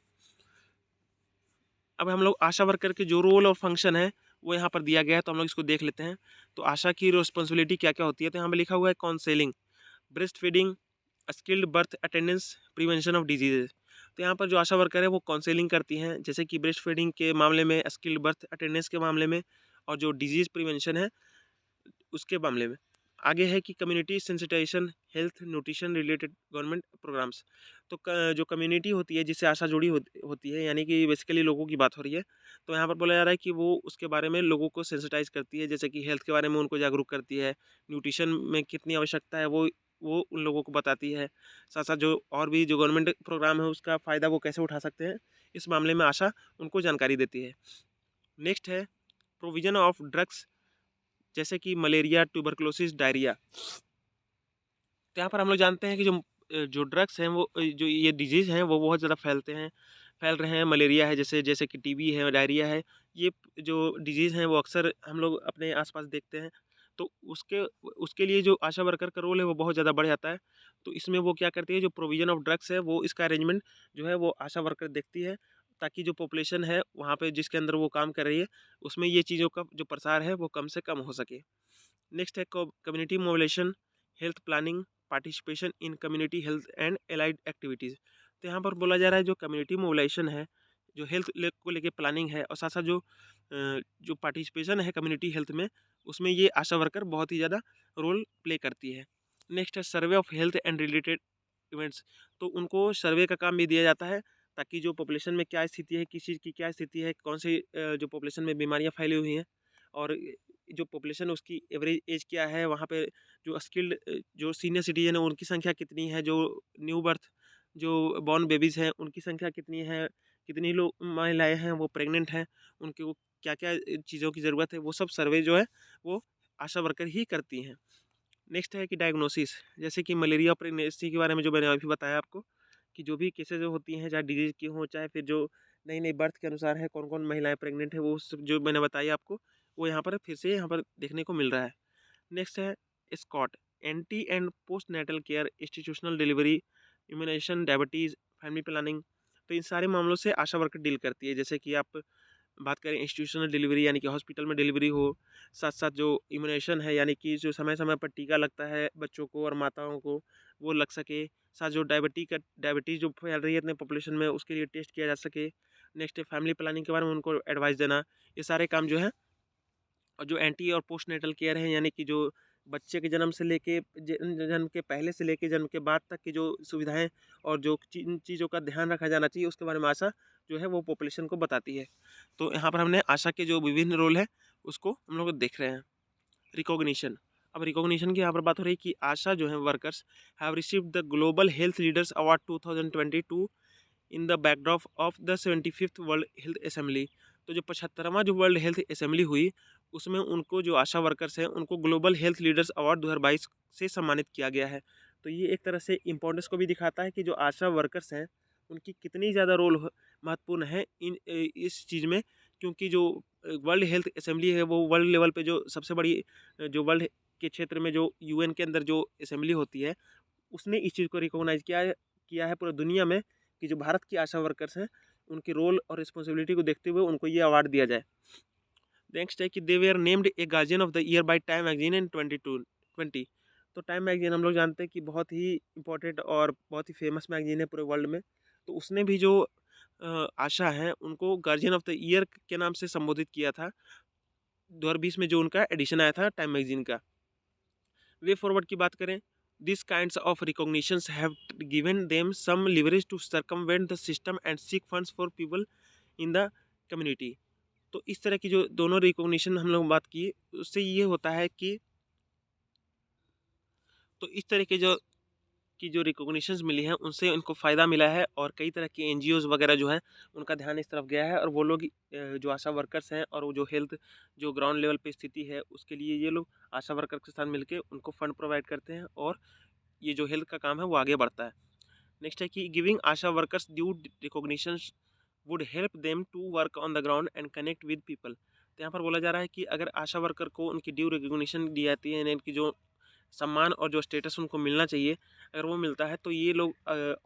अब हम लोग आशा वर्कर के जो रोल और फंक्शन है वो यहाँ पर दिया गया है, तो हम लोग इसको देख लेते हैं। तो आशा की रिस्पॉन्सिबिलिटी क्या क्या होती है, तो यहाँ पर लिखा हुआ है counselling, breast feeding, skilled birth attendance, prevention of diseases. तो यहाँ पर जो आशा वर्कर है वो काउंसलिंग करती हैं, जैसे कि ब्रेस्ट फीडिंग के मामले में, स्किल्ड बर्थ अटेंडेंस के मामले में, और जो डिजीज़ प्रिवेंशन है उसके मामले में। आगे है कि community sensitization, health nutrition related government programmes. तो जो कम्युनिटी होती है जिससे आशा जुड़ी होती है, यानी कि बेसिकली लोगों की बात हो रही है, तो यहाँ पर बोला जा रहा है कि वो उसके बारे में लोगों को सेंसिटाइज करती है, जैसे कि हेल्थ के बारे में उनको जागरूक करती है, न्यूट्रिशन में कितनी आवश्यकता है वो उन लोगों को बताती है। साथ साथ जो और भी जो गवर्नमेंट प्रोग्राम है उसका फ़ायदा वो कैसे उठा सकते हैं, इस मामले में आशा उनको जानकारी देती है। नेक्स्ट है प्रोविज़न ऑफ ड्रग्स, जैसे कि मलेरिया, ट्यूबरकुलोसिस, डायरिया। तो यहाँ पर हम लोग जानते हैं कि जो ड्रग्स हैं वो जो ये डिजीज़ हैं वो बहुत ज़्यादा फैल रहे हैं। मलेरिया है, जैसे जैसे कि टीबी है, डायरिया है, ये जो डिजीज़ हैं वो अक्सर हम लोग अपने आसपास देखते हैं। तो उसके उसके लिए जो आशा वर्कर का रोल है वो बहुत ज़्यादा बढ़ जाता है। तो इसमें वो क्या करती है, जो प्रोविज़न ऑफ ड्रग्स है वो इसका अरेंजमेंट जो है वो आशा वर्कर देखती है। ताकि जो पॉपुलेशन है वहाँ पे जिसके अंदर वो काम कर रही है उसमें ये चीज़ों का जो प्रसार है वो कम से कम हो सके। नेक्स्ट है community mobilization, health planning, participation in community health and allied activities. तो यहाँ पर बोला जा रहा है जो कम्युनिटी मोबिलाइजेशन है, जो हेल्थ को लेके प्लानिंग है और साथ साथ जो पार्टिसिपेशन है कम्युनिटी हेल्थ में, उसमें ये आशा वर्कर बहुत ही ज़्यादा रोल प्ले करती है। नेक्स्ट है survey of health and related events. तो उनको सर्वे का काम भी दिया जाता है ताकि जो पॉपुलेशन में क्या स्थिति है, किस चीज़ की क्या स्थिति है, कौन सी जो पॉपुलेशन में बीमारियाँ फैली हुई हैं और जो पॉपुलेशन उसकी एवरेज एज क्या है, वहाँ पे जो स्किल्ड जो सीनियर सिटीजन है उनकी संख्या कितनी है, जो न्यू बर्थ जो बॉर्न बेबीज़ हैं उनकी संख्या कितनी है, कितनी लोग महिलाएँ हैं वो प्रेग्नेंट हैं, उनको क्या-क्या चीज़ों की ज़रूरत है, वो सब सर्वे जो है वो आशा वर्कर ही करती हैं। नेक्स्ट है कि डायग्नोसिस, जैसे कि मलेरिया प्रेगनेंसी के बारे में जो मैंने अभी बताया आपको कि जो भी केसेज़ होती हैं चाहे डिजीज़ की हों, चाहे फिर जो नई-नई बर्थ के अनुसार है कौन-कौन महिलाएँ प्रेग्नेंट है, वो सब जो मैंने बताई आपको, वो यहाँ पर फिर से यहाँ पर देखने को मिल रहा है। नेक्स्ट है scot, anti and post natal care, institutional delivery, immunization, diabetes, family planning. तो इन सारे मामलों से आशा वर्कर डील करती है। जैसे कि आप बात करें इंस्टीट्यूशनल डिलीवरी यानी कि हॉस्पिटल में डिलीवरी हो, साथ-साथ जो इम्यूनेशन है यानी कि जो समय-समय पर टीका लगता है बच्चों को और माताओं को, वो लग सके। साथ जो डायबिटीज़ जो फैल रही है इतने पॉपुलेशन में उसके लिए टेस्ट किया जा सके। नेक्स्ट है फैमिली प्लानिंग के बारे में उनको एडवाइस देना। ये सारे काम जो है और जो एंटी और पोस्टनेटल केयर है यानी कि जो बच्चे के जन्म से लेके जन्म के पहले से लेके जन्म के बाद तक की जो सुविधाएं और जो जिन चीज़ों का ध्यान रखा जाना चाहिए उसके बारे में आशा जो है वो पॉपुलेशन को बताती है। तो यहाँ पर हमने आशा के जो विभिन्न रोल है उसको हम लोग देख रहे हैं। रिकॉग्निशन, अब रिकॉग्निशन की यहाँ पर बात हो रही है कि आशा जो है workers have received the global health leaders award 2022 in the backdrop of the 75th world health assembly. तो जो 75वां जो वर्ल्ड हेल्थ असेंबली हुई उसमें उनको जो आशा वर्कर्स हैं उनको ग्लोबल हेल्थ लीडर्स अवार्ड 2022 से सम्मानित किया गया है। तो ये एक तरह से इम्पोर्टेंस को भी दिखाता है कि जो आशा वर्कर्स हैं उनकी कितनी ज़्यादा रोल महत्वपूर्ण है इस चीज़ में, क्योंकि जो वर्ल्ड हेल्थ असेंबली है वो वर्ल्ड लेवल पे जो सबसे बड़ी जो वर्ल्ड के क्षेत्र में जो यूएन के अंदर जो असेंबली होती है उसने इस चीज़ को रिकॉग्नाइज किया है पूरी दुनिया में कि जो भारत की आशा वर्कर्स हैं उनके रोल और रिस्पॉन्सिबिलिटी को देखते हुए उनको ये अवार्ड दिया जाए। नेक्स्ट है कि they were named a guardian of the year by Time magazine in 2020। तो टाइम मैगजीन हम लोग जानते हैं कि बहुत ही इंपॉर्टेंट और बहुत ही फेमस मैगजीन है पूरे वर्ल्ड में। तो उसने भी जो आशा हैं उनको गार्जियन ऑफ द ईयर के नाम से संबोधित किया था 2020 में जो उनका एडिशन आया था टाइम मैगजीन का। वे फॉरवर्ड की बात करें, this kinds of recognitions have given them some leverage to circumvent the system and seek funds for people in the community. तो इस तरह की जो दोनों रिकॉग्निशन हम लोग बात की उससे ये होता है कि तो इस तरह के जो रिकॉग्निशंस मिली हैं उनसे इनको फ़ायदा मिला है और कई तरह के एनजीओज़ वगैरह जो हैं उनका ध्यान इस तरफ गया है और वो लोग जो आशा वर्कर्स हैं और वो जो हेल्थ जो ग्राउंड लेवल पे स्थिति है उसके लिए ये लोग आशा वर्कर के साथ मिलके उनको फंड प्रोवाइड करते हैं और ये जो हेल्थ का काम है वो आगे बढ़ता है। नेक्स्ट है कि giving ASHA workers due recognitions would help them to work on the ground and connect with people. तो यहाँ पर बोला जा रहा है कि अगर आशा वर्कर को उनकी ड्यू रिकॉग्निशन दी जाती है यानी इनकी जो सम्मान और जो स्टेटस उनको मिलना चाहिए अगर वो मिलता है तो ये लोग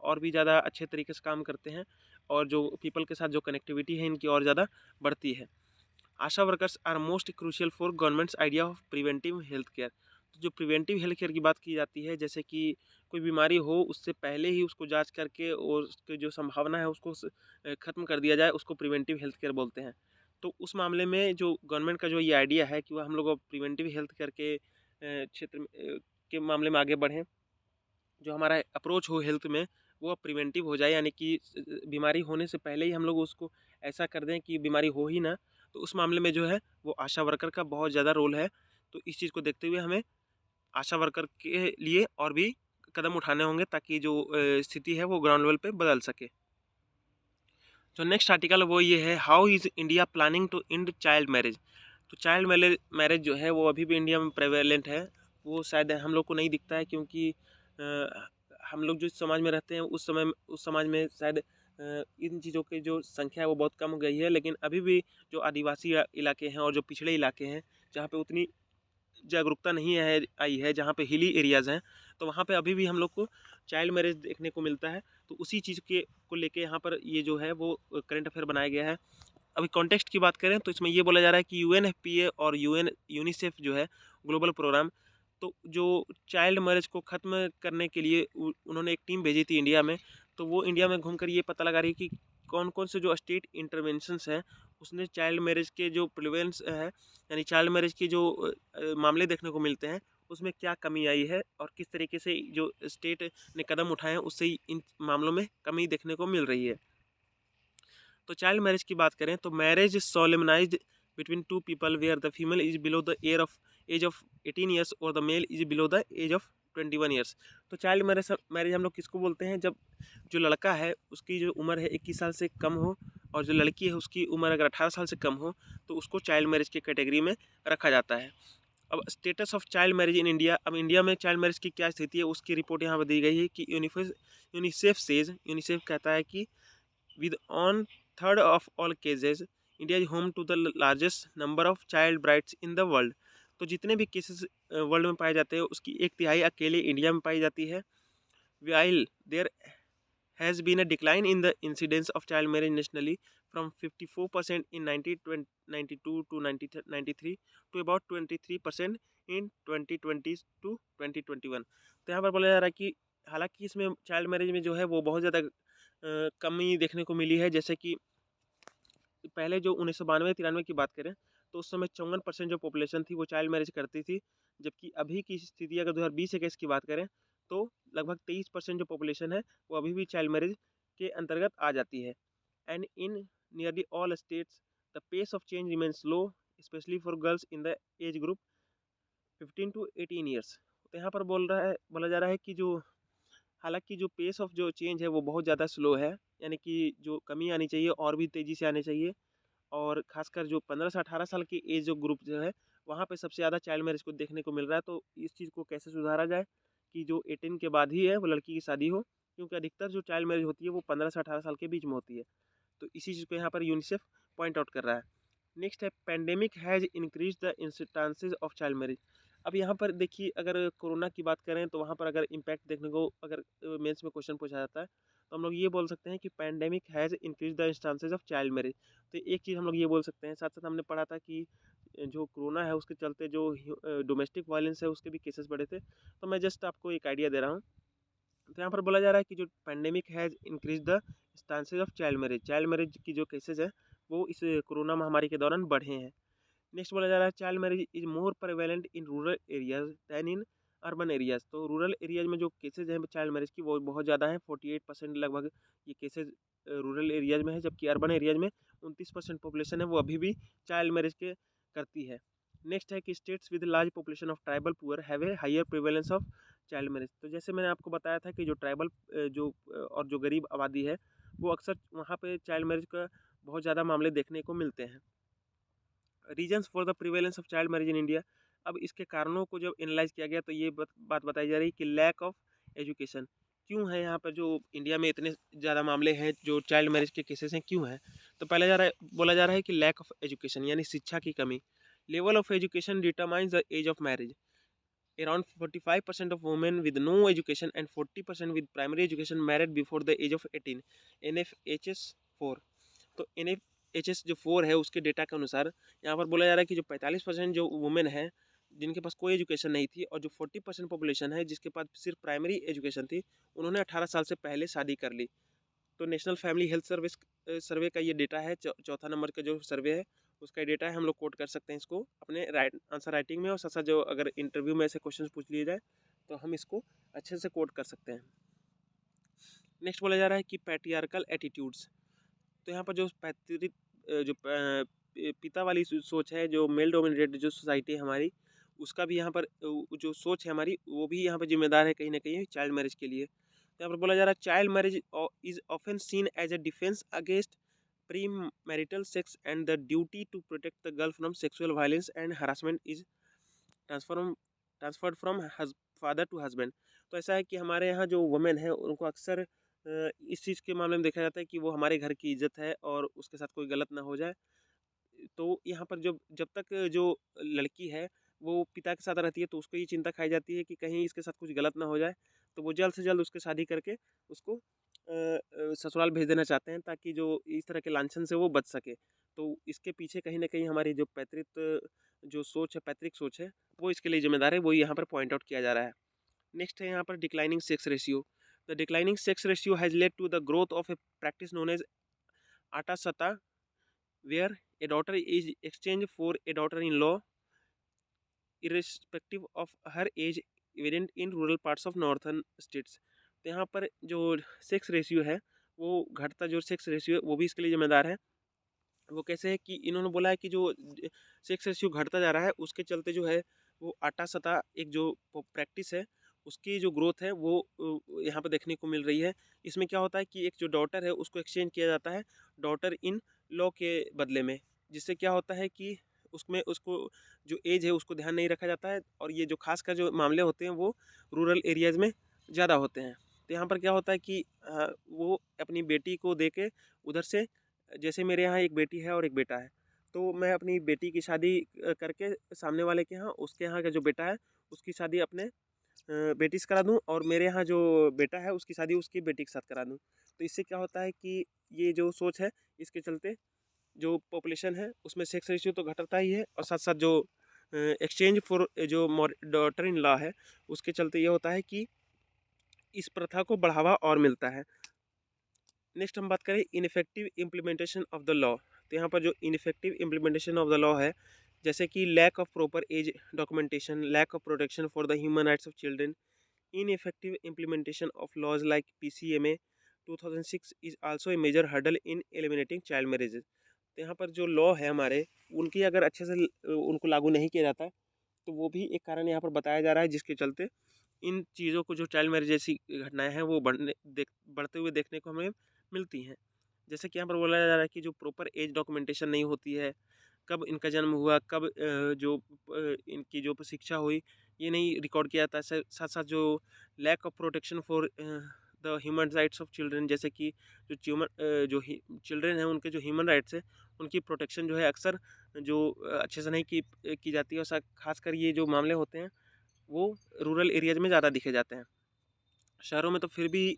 और भी ज़्यादा अच्छे तरीके से काम करते हैं और जो पीपल के साथ जो कनेक्टिविटी है इनकी और ज़्यादा बढ़ती है। ASHA workers are most crucial for government's idea of preventive health care. तो जो प्रिवेंटिव हेल्थ केयर की बात की जाती है जैसे कि कोई बीमारी हो उससे पहले ही उसको जांच करके और उसकी जो संभावना है उसको ख़त्म कर दिया जाए उसको प्रिवेंटिव हेल्थ केयर बोलते हैं। तो उस मामले में जो गवर्नमेंट का जो ये आइडिया है कि वह हम लोग प्रिवेंटिव हेल्थ केयर के क्षेत्र में के मामले में आगे बढ़ें, जो हमारा अप्रोच हो हेल्थ में वो अब प्रिवेंटिव हो जाए यानी कि बीमारी होने से पहले ही हम लोग उसको ऐसा कर दें कि बीमारी हो ही ना। तो उस मामले में जो है वो आशा वर्कर का बहुत ज़्यादा रोल है। तो इस चीज़ को देखते हुए हमें आशा वर्कर के लिए और भी कदम उठाने होंगे ताकि जो स्थिति है वो ग्राउंड लेवल पे बदल सके। जो नेक्स्ट आर्टिकल वो ये है, how is India planning to end child marriage. तो चाइल्ड मैरिज जो है वो अभी भी इंडिया में प्रेवेलेंट है। वो शायद हम लोग को नहीं दिखता है क्योंकि हम लोग जिस समाज में रहते हैं उस समाज में शायद इन चीज़ों की जो संख्या है वो बहुत कम हो गई है। लेकिन अभी भी जो आदिवासी इलाके हैं और जो पिछड़े इलाके हैं जहाँ पे उतनी जागरूकता नहीं है आई है, जहाँ पे हिली एरियाज़ हैं, तो वहाँ पे अभी भी हम लोग को चाइल्ड मैरिज देखने को मिलता है। तो उसी चीज़ के को लेके यहाँ पर ये जो है वो करंट अफेयर बनाया गया है। अभी कॉन्टेक्स्ट की बात करें तो इसमें ये बोला जा रहा है कि यूएनएफपीए और यूनिसेफ जो है ग्लोबल प्रोग्राम, तो जो चाइल्ड मैरिज को ख़त्म करने के लिए उन्होंने एक टीम भेजी थी इंडिया में। तो वो इंडिया में घूमकर ये पता लगा रही है कि कौन कौन से जो स्टेट इंटरवेंशंस हैं उसने चाइल्ड मैरिज के जो प्रिवेंस है, यानी चाइल्ड मैरिज के जो मामले देखने को मिलते हैं उसमें क्या कमी आई है और किस तरीके से जो स्टेट ने कदम उठाए हैं उससे इन मामलों में कमी देखने को मिल रही है। तो चाइल्ड मैरिज की बात करें तो marriage solemnised between two people where the female is below the age of 18 years और the male is below the age of 21 years. तो चाइल्ड मैरिज मैरिज हम लोग किसको बोलते हैं? जब जो लड़का है उसकी जो उम्र है 21 साल से कम हो और जो लड़की है उसकी उम्र अगर 18 साल से कम हो तो उसको चाइल्ड मैरिज की कैटेगरी में रखा जाता है। अब status of child marriage in India, अब इंडिया में चाइल्ड मैरिज की क्या स्थिति है उसकी रिपोर्ट यहाँ पर दी गई है कि यूनिसेफ कहता है कि with on third of all cases India is home to the largest number of child brides in the world। तो जितने भी केसेस वर्ल्ड में पाए जाते हैं उसकी एक तिहाई अकेले इंडिया में पाई जाती है। while there has been a decline in the incidence of child marriage nationally from 54% in 1992 to 1993 to about 23% in 2020 to 2021। तो यहाँ पर बोला जा रहा है कि हालांकि इसमें चाइल्ड मैरिज में जो है वो बहुत ज़्यादा कमी देखने को मिली है। जैसे कि पहले जो 1992-93 की बात करें तो उस समय 54% जो पॉपुलेशन थी वो चाइल्ड मैरिज करती थी, जबकि अभी की स्थिति अगर 2020-21 की बात करें तो लगभग 23% जो पॉपुलेशन है वो अभी भी चाइल्ड मैरिज के अंतर्गत आ जाती है। And in nearly all states the pace of change remains low specially for girls in the age group 15 to 18 years. तो यहाँ पर बोला जा रहा है कि जो हालांकि जो पेस ऑफ जो चेंज है वो बहुत ज़्यादा स्लो है, यानी कि जो कमी आनी चाहिए और भी तेज़ी से आनी चाहिए। और खासकर जो 15 से 18 साल की एज जो ग्रुप जो है वहाँ पे सबसे ज़्यादा चाइल्ड मैरिज को देखने को मिल रहा है। तो इस चीज़ को कैसे सुधारा जाए कि जो 18 के बाद ही है वो लड़की की शादी हो, क्योंकि अधिकतर जो चाइल्ड मैरिज होती है वो 15 से 18 साल के बीच में होती है। तो इसी चीज़ को यहाँ पर यूनिसेफ पॉइंट आउट कर रहा है। नेक्स्ट है pandemic has increase the incidences of child marriage. अब यहाँ पर देखिए अगर कोरोना की बात करें तो वहाँ पर अगर इम्पैक्ट देखने को अगर मेंस में क्वेश्चन पूछा जाता है तो हम लोग ये बोल सकते हैं कि pandemic has increase the instances of child marriage. तो एक चीज़ हम लोग ये बोल सकते हैं, साथ साथ हमने पढ़ा था कि जो कोरोना है उसके चलते जो डोमेस्टिक वायलेंस है उसके भी केसेस बढ़े थे। तो मैं जस्ट आपको एक आइडिया दे रहा हूँ। तो यहाँ पर बोला जा रहा है कि जो pandemic has increase the instances of child marriage की जो केसेस है वो इस कोरोना महामारी के दौरान बढ़े हैं। नेक्स्ट बोला जा रहा है child marriage is more prevalent in rural areas than in urban areas. तो रूरल एरियाज में जो केसेज हैं चाइल्ड मैरिज की वो बहुत ज़्यादा है, 48% लगभग ये केसेज रूरल एरियाज में है, जबकि अर्बन एरियाज में 29% पॉपुलेशन है वो अभी भी चाइल्ड मैरिज के करती है। नेक्स्ट है कि states with large population of tribal poor have a higher prevalence of child marriage. तो जैसे मैंने आपको बताया था कि जो ट्राइबल और जो गरीब आबादी है वो अक्सर वहाँ पे चाइल्ड मैरिज का बहुत ज़्यादा मामले देखने को मिलते हैं। Reasons for the prevalence of child marriage in India. अब इसके कारणों को जब एनालाइज किया गया तो ये बात बताई जा रही है कि लैक ऑफ एजुकेशन क्यों है यहाँ पर, जो इंडिया में इतने ज़्यादा मामले हैं जो चाइल्ड मैरिज के केसेस हैं क्यों हैं। तो बोला जा रहा है कि लैक ऑफ एजुकेशन यानी शिक्षा की कमी। Level of education determines the age of marriage. Around 45% of women with no education and 40% with primary education married before the age of 18। NFHS 4। तो NFHS जो 4 है उसके डेटा के अनुसार यहाँ पर बोला जा रहा है कि जो 45% जो वुमेन है जिनके पास कोई एजुकेशन नहीं थी और जो 40% पॉपुलेशन है जिसके पास सिर्फ प्राइमरी एजुकेशन थी उन्होंने 18 साल से पहले शादी कर ली। तो नेशनल फैमिली हेल्थ सर्वे का ये डेटा है, चौथा नंबर का जो सर्वे है उसका डेटा है। हम लोग कोट कर सकते हैं इसको अपने आंसर राइटिंग में, और साथ साथ जो अगर इंटरव्यू में ऐसे क्वेश्चन पूछ लिए जाए तो हम इसको अच्छे से कोट कर सकते हैं। नेक्स्ट बोला जा रहा है कि पैट्रियार्कल एटीट्यूड्स। तो यहाँ पर जो पैतृक जो पिता वाली सोच है, जो मेल डोमिनेटेड जो सोसाइटी है हमारी, उसका भी यहाँ पर जो सोच है हमारी वो भी यहाँ पर जिम्मेदार है कहीं ना कहीं चाइल्ड मैरिज के लिए। तो यहाँ पर बोला जा रहा है child marriage is often seen as a defence against pre marital sex and the duty to protect the girl from sexual violence and harassment is transferred from father to husband. तो ऐसा है कि हमारे यहाँ जो वुमेन है उनको अक्सर इस चीज़ के मामले में देखा जाता है कि वो हमारे घर की इज्जत है और उसके साथ कोई गलत ना हो जाए। तो यहाँ पर जब जब तक जो लड़की है वो पिता के साथ रहती है तो उसको ये चिंता खाई जाती है कि कहीं इसके साथ कुछ गलत ना हो जाए, तो वो जल्द से जल्द उसकी शादी करके उसको ससुराल भेज देना चाहते हैं ताकि जो इस तरह के लांछन से वो बच सके। तो इसके पीछे कहीं न कहीं हमारी जो जो सोच है, पैतृक सोच है, वो इसके लिए ज़िम्मेदार है, वो यहाँ पर पॉइंट आउट किया जा रहा है। नेक्स्ट है यहाँ पर declining sex ratio. The declining sex ratio has led to the growth of a practice known as atta satta, where a daughter is exchange for a daughter in law irrespective of her age evident in rural parts of northern states। तो यहाँ पर जो sex ratio है वो घटता, जो sex ratio है वो भी इसके लिए जिम्मेदार है। वो कैसे है कि इन्होंने बोला है कि जो सेक्स रेशियो घटता जा रहा है उसके चलते जो है वो आटा सता एक जो प्रैक्टिस है उसकी जो ग्रोथ है वो यहाँ पर देखने को मिल रही है। इसमें क्या होता है कि एक जो डॉटर है उसको एक्सचेंज किया जाता है डॉटर इन लॉ के बदले में, जिससे क्या होता है कि उसमें उसको जो एज है उसको ध्यान नहीं रखा जाता है, और ये जो खासकर जो मामले होते हैं वो रूरल एरियाज़ में ज़्यादा होते हैं। तो यहाँ पर क्या होता है कि वो अपनी बेटी को दे के उधर से, जैसे मेरे यहाँ एक बेटी है और एक बेटा है, तो मैं अपनी बेटी की शादी करके सामने वाले के यहाँ, उसके यहाँ का जो बेटा है उसकी शादी अपने बेटी से करा दूँ, और मेरे यहाँ जो बेटा है उसकी शादी उसकी बेटी के साथ करा दूँ। तो इससे क्या होता है कि ये जो सोच है इसके चलते जो पॉपुलेशन है उसमें सेक्स रेशियो तो घटता ही है, और साथ साथ जो एक्सचेंज फॉर जो डॉटर इन लॉ है उसके चलते ये होता है कि इस प्रथा को बढ़ावा और मिलता है। नेक्स्ट हम बात करें ineffective implementation of the law. तो यहाँ पर जो ineffective implementation of the law है, जैसे कि lack of proper age documentation, lack of protection for the human rights of children, ineffective implementation of laws like PCMA 2006 is also a major hurdle in eliminating child marriages। तो यहाँ पर जो law है हमारे, उनकी अगर अच्छे से उनको लागू नहीं किया जाता है तो वो भी एक कारण यहाँ पर बताया जा रहा है जिसके चलते इन चीज़ों को, जो चाइल्ड मैरिज जैसी घटनाएं हैं वो बढ़ते हुए देखने को हमें मिलती हैं। जैसे कि यहाँ पर बोला जा रहा है कि जो प्रॉपर एज डॉक्यूमेंटेशन नहीं होती है, कब इनका जन्म हुआ, कब इनकी जो शिक्षा हुई, ये नहीं रिकॉर्ड किया जाता है। साथ साथ जो lack of protection for the human rights of children, जैसे कि जो चिल्ड्रन हैं उनके जो ह्यूमन राइट्स है उनकी प्रोटेक्शन जो है अक्सर जो अच्छे से नहीं की जाती है, और खासकर ये जो मामले होते हैं वो रूरल एरियाज में ज़्यादा दिखे जाते हैं। शहरों में तो फिर भी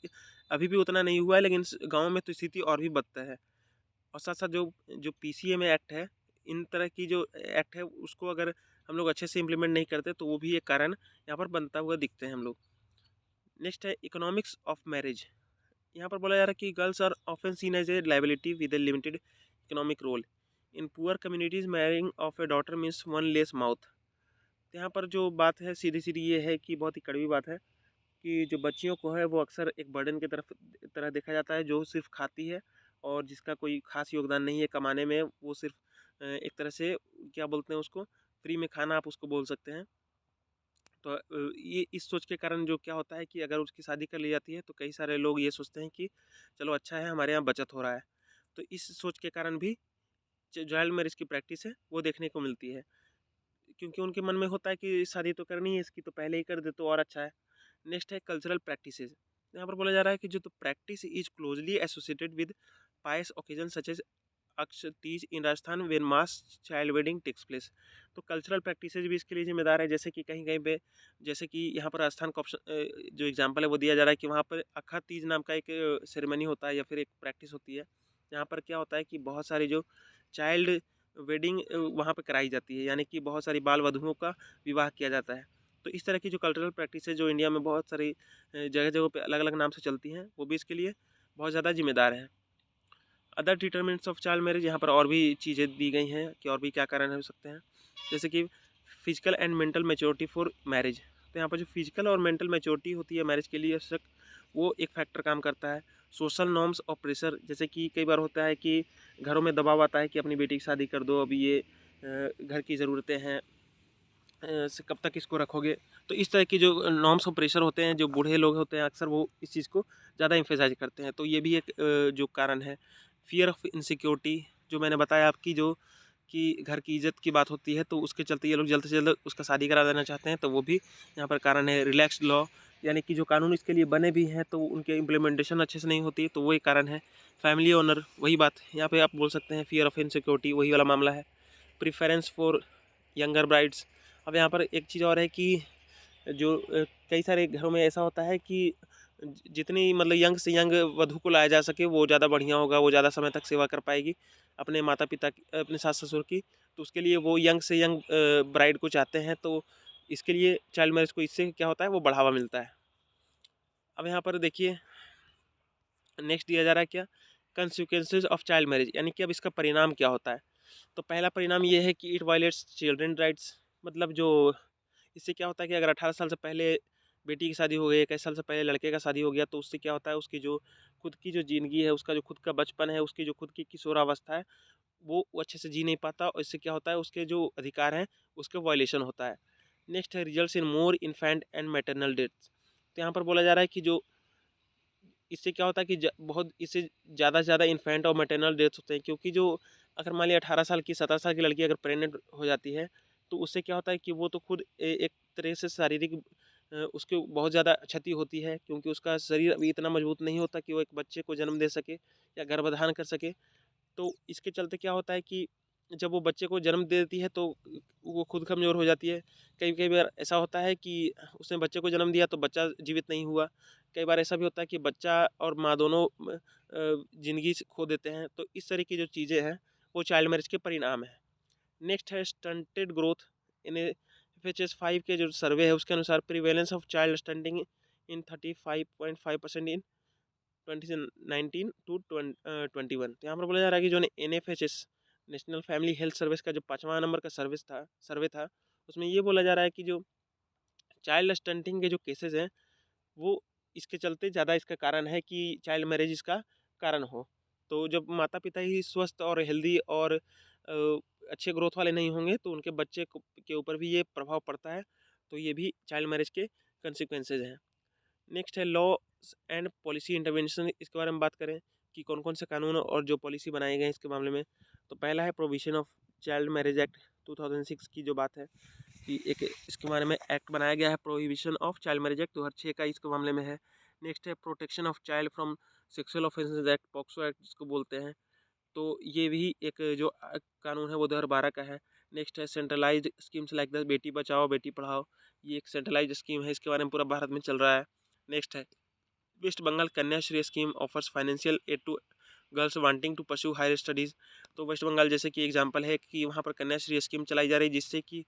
अभी भी उतना नहीं हुआ है, लेकिन गाँव में तो स्थिति और भी बदतर है। और साथ साथ जो जो पीसीएमए एक्ट है, इन तरह की जो एक्ट है उसको अगर हम लोग अच्छे से इम्प्लीमेंट नहीं करते तो वो भी एक कारण यहाँ पर बनता हुआ दिखते हैं हम लोग। नेक्स्ट है इकोनॉमिक्स ऑफ मैरिज। यहाँ पर बोला जा रहा है कि girls are often seen as a liability with a limited economic role in poor communities, marrying off a daughter means one less mouth. तो यहाँ पर जो बात है सीधी सीधी ये है कि बहुत ही कड़वी बात है कि जो बच्चियों को है वो अक्सर एक बर्डन की तरह देखा जाता है, जो सिर्फ खाती है और जिसका कोई खास योगदान नहीं है कमाने में। वो सिर्फ एक तरह से क्या बोलते हैं उसको, फ्री में खाना आप उसको बोल सकते हैं। तो ये इस सोच के कारण जो क्या होता है कि अगर उसकी शादी कर ली जाती है तो कई सारे लोग ये सोचते हैं कि चलो अच्छा है हमारे यहाँ बचत हो रहा है। तो इस सोच के कारण भी चाइल्ड मैरिज की प्रैक्टिस है वो देखने को मिलती है, क्योंकि उनके मन में होता है कि शादी तो करनी है इसकी, तो पहले ही कर दे तो और अच्छा है। नेक्स्ट है कल्चरल प्रैक्टिसेस। यहाँ पर बोला जा रहा है कि जो तो practice is closely associated with pious occasion such as Aksha Teej in Rajasthan when mass child wedding takes place. तो कल्चरल प्रैक्टिसेस भी इसके लिए जिम्मेदार है, जैसे कि कहीं कहीं पे, जैसे कि यहाँ पर राजस्थान का ऑप्शन जो एग्जांपल है वो दिया जा रहा है कि वहाँ पर अखा तीज नाम का एक सेरेमनी होता है या फिर एक प्रैक्टिस होती है। यहाँ पर क्या होता है कि बहुत सारी जो चाइल्ड वेडिंग वहाँ पर कराई जाती है, यानी कि बहुत सारी बाल वधुओं का विवाह किया जाता है। तो इस तरह की जो कल्चरल प्रैक्टिस है जो इंडिया में बहुत सारी जगह जगह पे अलग अलग नाम से चलती हैं, वो भी इसके लिए बहुत ज़्यादा जिम्मेदार हैं। Other determinants of child marriage, यहाँ पर और भी चीज़ें दी गई हैं कि और भी क्या कारण हो सकते हैं, जैसे कि physical and mental maturity for marriage. तो यहाँ पर जो फिजिकल और मेंटल मैच्योरिटी होती है मैरिज के लिए आवश्यक, वो एक फैक्टर काम करता है। सोशल नॉर्म्स और प्रेशर, जैसे कि कई बार होता है कि घरों में दबाव आता है कि अपनी बेटी की शादी कर दो, अभी ये घर की ज़रूरतें हैं, से कब तक इसको रखोगे। तो इस तरह की जो नॉर्म्स और प्रेशर होते हैं, जो बूढ़े लोग होते हैं अक्सर वो इस चीज़ को ज़्यादा एम्फेसाइज करते हैं। तो ये भी एक जो कारण है। फियर ऑफ इनसिक्योरिटी, जो मैंने बताया आपकी, जो कि घर की इज़्ज़त की बात होती है तो उसके चलते ये लोग जल्द से जल्द उसका शादी करा देना चाहते हैं, तो वो भी यहाँ पर कारण है। रिलैक्स्ड लॉ, यानी कि जो कानून इसके लिए बने भी हैं तो उनके इम्प्लीमेंटेशन अच्छे से नहीं होती, तो वो एक कारण है। फैमिली ऑनर, वही बात यहाँ पे आप बोल सकते हैं, फियर ऑफ इनसिक्योरिटी वही वाला मामला है। प्रिफरेंस फॉर यंगर ब्राइड्स, अब यहाँ पर एक चीज़ और है कि जो कई सारे घरों में ऐसा होता है कि जितनी मतलब यंग से यंग वधू को लाया जा सके वो ज़्यादा बढ़िया होगा, वो ज़्यादा समय तक सेवा कर पाएगी अपने माता पिता की, अपने सास ससुर की। तो उसके लिए वो यंग से यंग ब्राइड को चाहते हैं, तो इसके लिए चाइल्ड मैरिज को इससे क्या होता है वो बढ़ावा मिलता है। अब यहाँ पर देखिए नेक्स्ट दिया जा रहा है क्या, कंसिक्वेंसेज ऑफ चाइल्ड मैरिज, यानी कि अब इसका परिणाम क्या होता है। तो पहला परिणाम ये है कि इट वायलेट्स चिल्ड्रन राइट्स, मतलब जो इससे क्या होता है कि अगर 18 साल से पहले बेटी की शादी हो गई, 21 साल से पहले लड़के का शादी हो गया, तो उससे क्या होता है उसकी जो खुद की जो ज़िंदगी है, उसका जो खुद का बचपन है, उसकी जो खुद की किशोरावस्था है, वो अच्छे से जी नहीं पाता, और इससे क्या होता है उसके जो अधिकार हैं उसके वायलेशन होता है। नेक्स्ट है results in more infant and maternal deaths. तो यहाँ पर बोला जा रहा है कि जो इससे क्या होता है कि बहुत इससे ज़्यादा से ज़्यादा इन्फेंट और मैटरनल डेथ्स होते हैं, क्योंकि जो अगर मान लिया 18 साल की 17 साल की लड़की अगर प्रेग्नेंट हो जाती है, तो उससे क्या होता है कि वो तो खुद एक तरह से शारीरिक उसके बहुत ज़्यादा क्षति होती है, क्योंकि उसका शरीर अभी इतना मजबूत नहीं होता कि वो एक बच्चे को जन्म दे सके या गर्भधारण कर सके। तो इसके चलते क्या होता है कि जब वो बच्चे को जन्म दे देती है तो वो खुद कमज़ोर हो जाती है। कई कई बार ऐसा होता है कि उसने बच्चे को जन्म दिया तो बच्चा जीवित नहीं हुआ। कई बार ऐसा भी होता है कि बच्चा और माँ दोनों ज़िंदगी से खो देते हैं। तो इस तरह की जो चीज़ें हैं वो चाइल्ड मैरिज के परिणाम हैं। नेक्स्ट है स्टंटेड ग्रोथ। इन FHS 5 के जो सर्वे है उसके अनुसार prevalence of child stunting in 35.5% in 2019 to 21। तो यहाँ पर बोला जा रहा है कि जो NFHS national family health service का जो 5वां नंबर का सर्वे था उसमें ये बोला जा रहा है कि जो चाइल्ड स्टंटिंग के जो केसेस हैं वो इसके चलते ज़्यादा इसका कारण है कि चाइल्ड मैरिज इसका कारण हो। तो जब माता पिता ही स्वस्थ और हेल्दी और अच्छे ग्रोथ वाले नहीं होंगे तो उनके बच्चे के ऊपर भी ये प्रभाव पड़ता है। तो ये भी चाइल्ड मैरिज के कंसिक्वेंसेज हैं। नेक्स्ट है लॉ एंड पॉलिसी इंटरवेंशन। इसके बारे में बात करें कि कौन कौन से कानून और जो पॉलिसी बनाए गए हैं इसके मामले में। तो पहला है provision of child marriage act 2006 की जो बात है कि एक इसके बारे में एक्ट बनाया गया है, prohibition of child marriage act 2006 का इसके मामले में है। नेक्स्ट है protection of child from sexual offences act, POCSO act जिसको बोलते हैं। तो ये भी एक जो कानून है वो 2012 का है। नेक्स्ट है centralised schemes like the Beti Bachao Beti Padhao, ये एक सेंट्रलाइज्ड स्कीम है, इसके बारे में पूरा भारत में चल रहा है। नेक्स्ट है West Bengal Kanyashree scheme offers financial aid to girls wanting to pursue higher studies. तो वेस्ट बंगाल जैसे कि एग्जांपल है कि वहाँ पर कन्याश्री स्कीम चलाई जा रही है, जिससे कि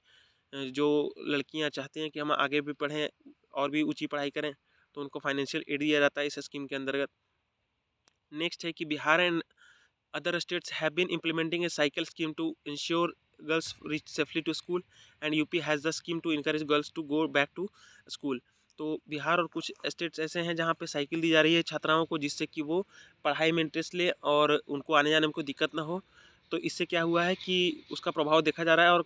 जो लड़कियाँ चाहती हैं कि हम आगे भी पढ़ें और भी ऊंची पढ़ाई करें, तो उनको फाइनेंशियल एड दिया जाता है इस स्कीम के अंतर्गत। नेक्स्ट है कि Bihar and other states have been implementing a cycle scheme to ensure girls reach safely to school, and UP has the scheme to encourage girls to go back to school। तो बिहार और कुछ states ऐसे हैं जहाँ पे cycle दी जा रही है छात्राओं को, जिससे कि वो पढ़ाई में इंटरेस्ट ले और उनको आने जाने में कोई दिक्कत ना हो। तो इससे क्या हुआ है कि उसका प्रभाव देखा जा रहा है और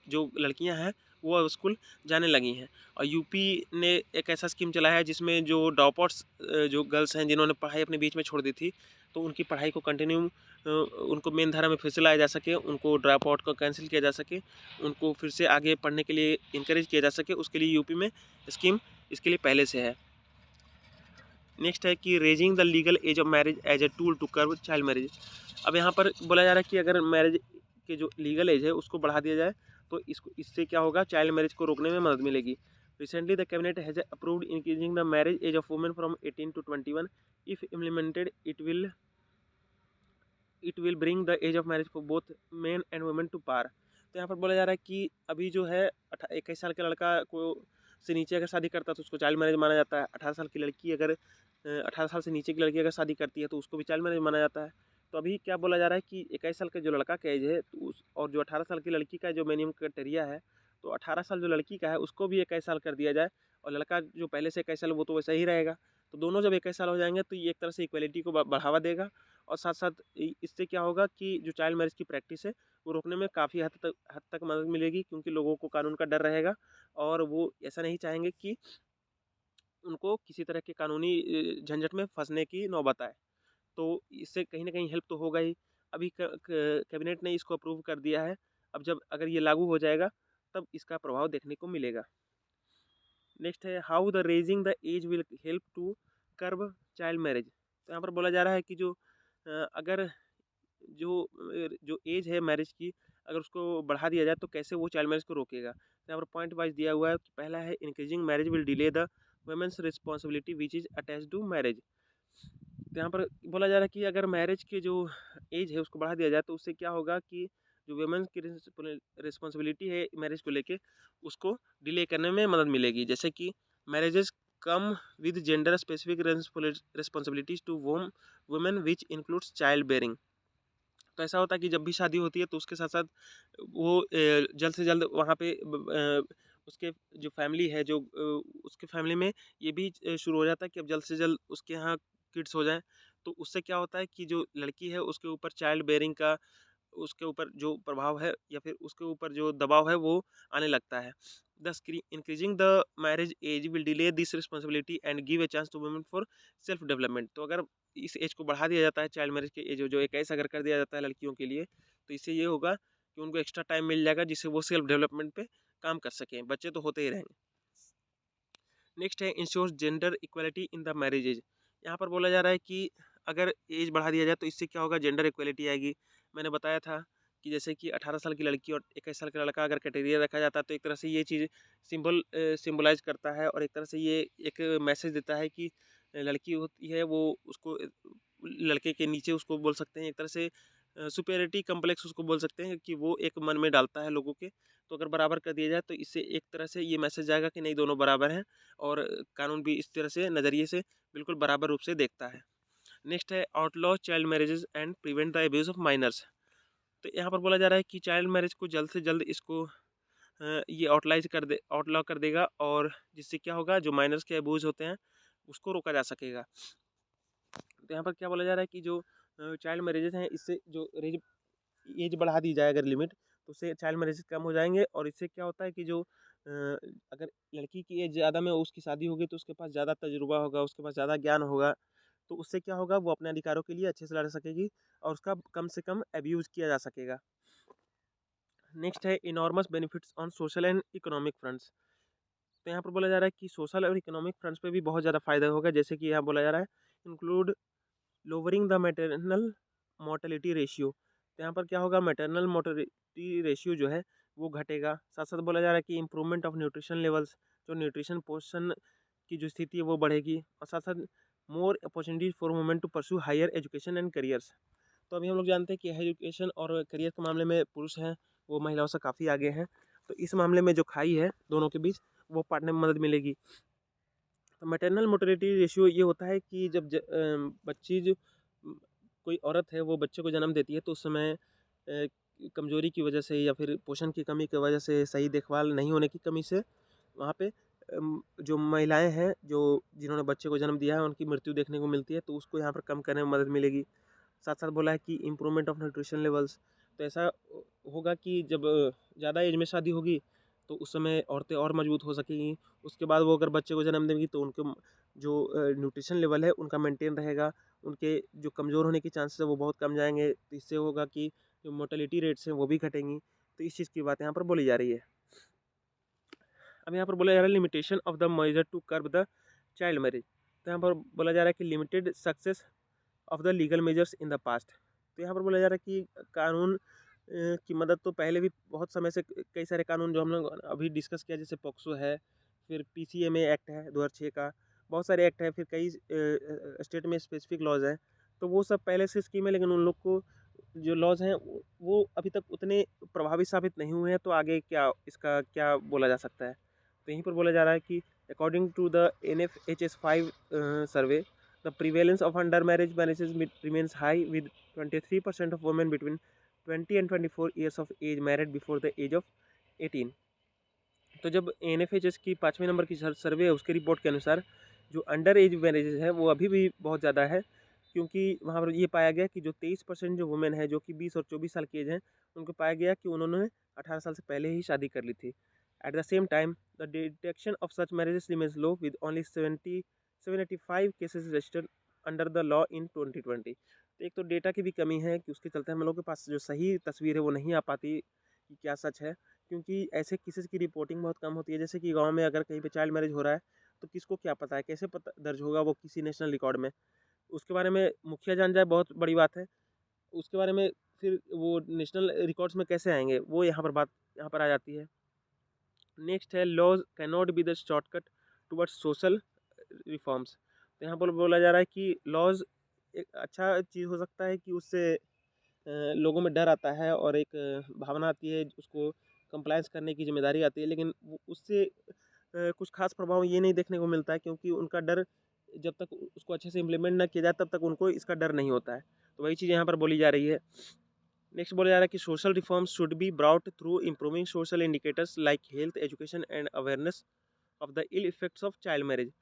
जो लड़कियां हैं वो अब स्कूल जाने लगी हैं। और यूपी ने एक ऐसा स्कीम चलाया है जिसमें जो ड्रॉप आउट्स जो गर्ल्स हैं जिन्होंने पढ़ाई अपने बीच में छोड़ दी थी, तो उनकी पढ़ाई को कंटिन्यू उनको मेन धारा में फिर से लाया जा सके, उनको ड्रॉप आउट को कैंसिल किया जा सके, उनको फिर से आगे पढ़ने के लिए इंकरेज किया जा सके, उसके लिए यूपी में स्कीम इसके लिए पहले से है। नेक्स्ट है कि raising the legal age of marriage as a tool to curb child marriage. अब यहाँ पर बोला जा रहा है कि अगर मैरिज के जो लीगल एज है उसको बढ़ा दिया जाए तो इससे क्या होगा, चाइल्ड मैरिज को रोकने में मदद मिलेगी। Recently the cabinet has approved increasing the marriage age of women from 18 to 21। If implemented it will bring the age of marriage for both men and women to par. तो यहाँ पर बोला जा रहा है कि अभी जो है 21 साल के लड़का को से नीचे अगर शादी करता है तो उसको चाइल्ड मैरिज माना जाता है। 18 साल की लड़की अगर 18 साल से नीचे की लड़की अगर शादी करती है तो उसको भी चाइल्ड मैरिज माना जाता है। तो अभी क्या बोला जा रहा है कि 21 साल का जो लड़का का एज है तो उस और जो 18 साल की लड़की का जो मिनिमम क्राइटेरिया है, तो 18 साल जो लड़की का है उसको भी 21 साल कर दिया जाए, और लड़का जो पहले से 21 साल वो तो वैसा ही रहेगा। तो दोनों जब 21 साल हो जाएंगे तो ये एक तरह से इक्वलिटी को बढ़ावा देगा, और साथ साथ इससे क्या होगा कि जो चाइल्ड मैरिज की प्रैक्टिस है वो रोकने में काफ़ी हद तक मदद मिलेगी, क्योंकि लोगों को कानून का डर रहेगा और वो ऐसा नहीं चाहेंगे कि उनको किसी तरह के कानूनी झंझट में फंसने की नौबत आए। तो इससे कहीं ना कहीं हेल्प तो होगा ही। अभी कैबिनेट ने इसको अप्रूव कर दिया है। अब जब अगर ये लागू हो जाएगा तब इसका प्रभाव देखने को मिलेगा। नेक्स्ट है how the raising the age will help to curb child marriage. तो यहाँ पर बोला जा रहा है कि जो अगर जो एज है मैरिज की, अगर उसको बढ़ा दिया जाए तो कैसे वो चाइल्ड मैरिज को रोकेगा। यहाँ पर पॉइंट वाइज दिया हुआ है कि पहला है increasing marriage will delay the women's responsibility which is attach to marriage. तो यहाँ पर बोला जा रहा है कि अगर मैरिज की जो एज है उसको बढ़ा दिया जाए तो उससे क्या होगा कि जो वुमेन्स की रिस्पॉन्सिबिलिटी है मैरिज को लेके उसको डिले करने में मदद मिलेगी। जैसे कि marriages come with gender specific responsibilities to women which includes child bearing. तो ऐसा होता है कि जब भी शादी होती है तो उसके साथ साथ वो जल्द से जल्द वहाँ पे उसके जो फैमिली है जो उसके फैमिली में ये भी शुरू हो जाता है कि अब जल्द से जल्द उसके यहाँ किड्स हो जाएं। तो उससे क्या होता है कि जो लड़की है उसके ऊपर चाइल्ड बेयरिंग का उसके ऊपर जो प्रभाव है या फिर उसके ऊपर जो दबाव है वो आने लगता है। Thus increasing the marriage age will delay this responsibility and give a chance to women for self development. तो अगर इस एज को बढ़ा दिया जाता है चाइल्ड मैरिज के एज जो 21 अगर कर दिया जाता है लड़कियों के लिए तो इससे ये होगा कि उनको एक्स्ट्रा टाइम मिल जाएगा जिससे वो सेल्फ डेवलपमेंट पे काम कर सकें। बच्चे तो होते ही रहेंगे। नेक्स्ट है ensure gender equality in the marriage age. यहाँ पर बोला जा रहा है कि अगर एज बढ़ा दिया जाए तो इससे क्या होगा, जेंडर इक्वलिटी आएगी। मैंने बताया था कि जैसे कि 18 साल की लड़की और 21 साल का लड़का अगर कैटेगरी रखा जाता है तो एक तरह से ये चीज़ सिंबलाइज करता है और एक तरह से ये एक मैसेज देता है कि लड़की होती है वो उसको लड़के के नीचे उसको बोल सकते हैं, एक तरह से सुपेरिटी कम्प्लेक्स उसको बोल सकते हैं कि वो एक मन में डालता है लोगों के। तो अगर बराबर कर दिया जाए तो इससे एक तरह से ये मैसेज जाएगा कि नहीं दोनों बराबर हैं और कानून भी इस तरह से नज़रिए से बिल्कुल बराबर रूप से देखता है। नेक्स्ट है outlaw child marriages and prevent the abuse of minors. तो यहाँ पर बोला जा रहा है कि चाइल्ड मैरिज को जल्द से जल्द इसको ये आउटलॉ कर देगा और जिससे क्या होगा जो माइनर्स के अब्यूज़ होते हैं उसको रोका जा सकेगा। तो यहाँ पर क्या बोला जा रहा है कि जो चाइल्ड मैरिजेज हैं इससे जो एज बढ़ा दी जाए अगर लिमिट तो उससे चाइल्ड मैरिज कम हो जाएंगे और इससे क्या होता है कि जो अगर लड़की की एज ज़्यादा में उसकी शादी होगी तो उसके पास ज़्यादा तजुर्बा होगा, उसके पास ज़्यादा ज्ञान होगा। तो उससे क्या होगा वो अपने अधिकारों के लिए अच्छे से लड़ सकेगी और उसका कम से कम अब्यूज़ किया जा सकेगा। नेक्स्ट है enormous benefits on social and economic fronts. तो यहाँ पर बोला जा रहा है कि सोशल और इकोनॉमिक फ्रंट्स पे भी बहुत ज़्यादा फायदा होगा। जैसे कि यहाँ बोला जा रहा है include lowering the maternal mortality ratio. तो यहाँ पर क्या होगा, मैटरनल मोर्टेलिटी रेशियो जो है वो घटेगा। साथ साथ बोला जा रहा है कि इम्प्रूवमेंट ऑफ न्यूट्रिशन लेवल्स, जो न्यूट्रिशन पोषण की जो स्थिति है वो बढ़ेगी और साथ साथ more opportunities for women to pursue higher education and careers. तो अभी हम लोग जानते हैं कि एजुकेशन और करियर के मामले में पुरुष हैं वो महिलाओं से काफ़ी आगे हैं। तो इस मामले में जो खाई है दोनों के बीच वो पाटने में मदद मिलेगी। तो मैटरनल मोर्टेलिटी रेशियो ये होता है कि जब बच्ची जो कोई औरत है वो बच्चे को जन्म देती है तो उस समय कमज़ोरी की वजह से या फिर पोषण की कमी की वजह से, सही देखभाल नहीं होने की कमी से वहाँ पे जो महिलाएं हैं जो जिन्होंने बच्चे को जन्म दिया है उनकी मृत्यु देखने को मिलती है। तो उसको यहाँ पर कम करने में मदद मिलेगी। साथ साथ बोला है कि इम्प्रूवमेंट ऑफ न्यूट्रिशन लेवल्स। तो ऐसा होगा कि जब ज़्यादा एज में शादी होगी तो उस समय औरतें और मजबूत हो सकेंगी। उसके बाद वो अगर बच्चे को जन्म देंगी तो उनके जो न्यूट्रिशन लेवल है उनका मेंटेन रहेगा, उनके जो कमज़ोर होने के चांसेस है वो बहुत कम जाएंगे। तो इससे होगा कि जो मोर्टेलिटी रेट्स हैं वो भी घटेंगी। तो इस चीज़ की बात यहाँ पर बोली जा रही है। अब यहाँ पर बोला जा रहा है limitation of the measure to curb the child marriage. तो यहाँ पर बोला जा रहा है कि limited success of the legal measures in the past. तो यहाँ पर बोला जा रहा है कि कानून की मदद तो पहले भी बहुत समय से कई सारे कानून जो हम लोग अभी डिस्कस किया जैसे पॉक्सो है, फिर पीसीएमए एक्ट है 2006 का, बहुत सारे एक्ट है, फिर कई स्टेट में स्पेसिफिक लॉज हैं। तो वो सब पहले से स्कीम है लेकिन उन लोग को जो लॉज हैं वो अभी तक उतने प्रभावी साबित नहीं हुए हैं। तो आगे क्या इसका क्या बोला जा सकता है, तो यहीं पर बोला जा रहा है कि according to the NFHS5 survey the prevalence of undermarriage marriages remains high with 23% of women between 20 and 24 years of age married before the age of 18। तो जब NFHS की 5वें नंबर की सर्वे है उसके रिपोर्ट के अनुसार जो अंडर एज मैरिजेज है वो अभी भी बहुत ज़्यादा है, क्योंकि वहाँ पर ये पाया गया कि जो 23% जो वुमेन है जो कि 20 और 24 साल की एज हैं उनको पाया गया कि उन्होंने 18 साल से पहले ही शादी कर ली थी। Eight the same time the detection of such marriages remains low with only 785 cases registered under the law in 2020। तो एक तो डेटा की भी कमी है कि उसके चलते हम लोगों के पास जो सही तस्वीर है वो नहीं आ पाती कि क्या सच है, क्योंकि ऐसे केसेस की रिपोर्टिंग बहुत कम होती है। जैसे कि गांव में अगर कहीं पे चाइल्ड मैरिज हो रहा है तो किसको क्या पता है, कैसे पता दर्ज होगा वो किसी नेशनल रिकॉर्ड में, उसके बारे में मुखिया जान जाए बहुत बड़ी बात है, उसके बारे में फिर वो नेशनल रिकॉर्ड्स में कैसे आएंगे, वो यहाँ पर बात यहाँ पर आ जाती है। नेक्स्ट है laws can not be the shortcut towards social reforms. तो यहाँ पर बोला जा रहा है कि लॉज एक अच्छा चीज़ हो सकता है कि उससे लोगों में डर आता है और एक भावना आती है, उसको कंप्लायंस करने की जिम्मेदारी आती है, लेकिन उससे कुछ खास प्रभाव ये नहीं देखने को मिलता है, क्योंकि उनका डर जब तक उसको अच्छे से इम्प्लीमेंट ना किया जाए तब तक उनको इसका डर नहीं होता है। तो वही चीज़ यहाँ पर बोली जा रही है। नेक्स्ट बोला जा रहा है कि social reforms should be brought through improving social indicators like health, education and awareness of the ill effects of child marriage.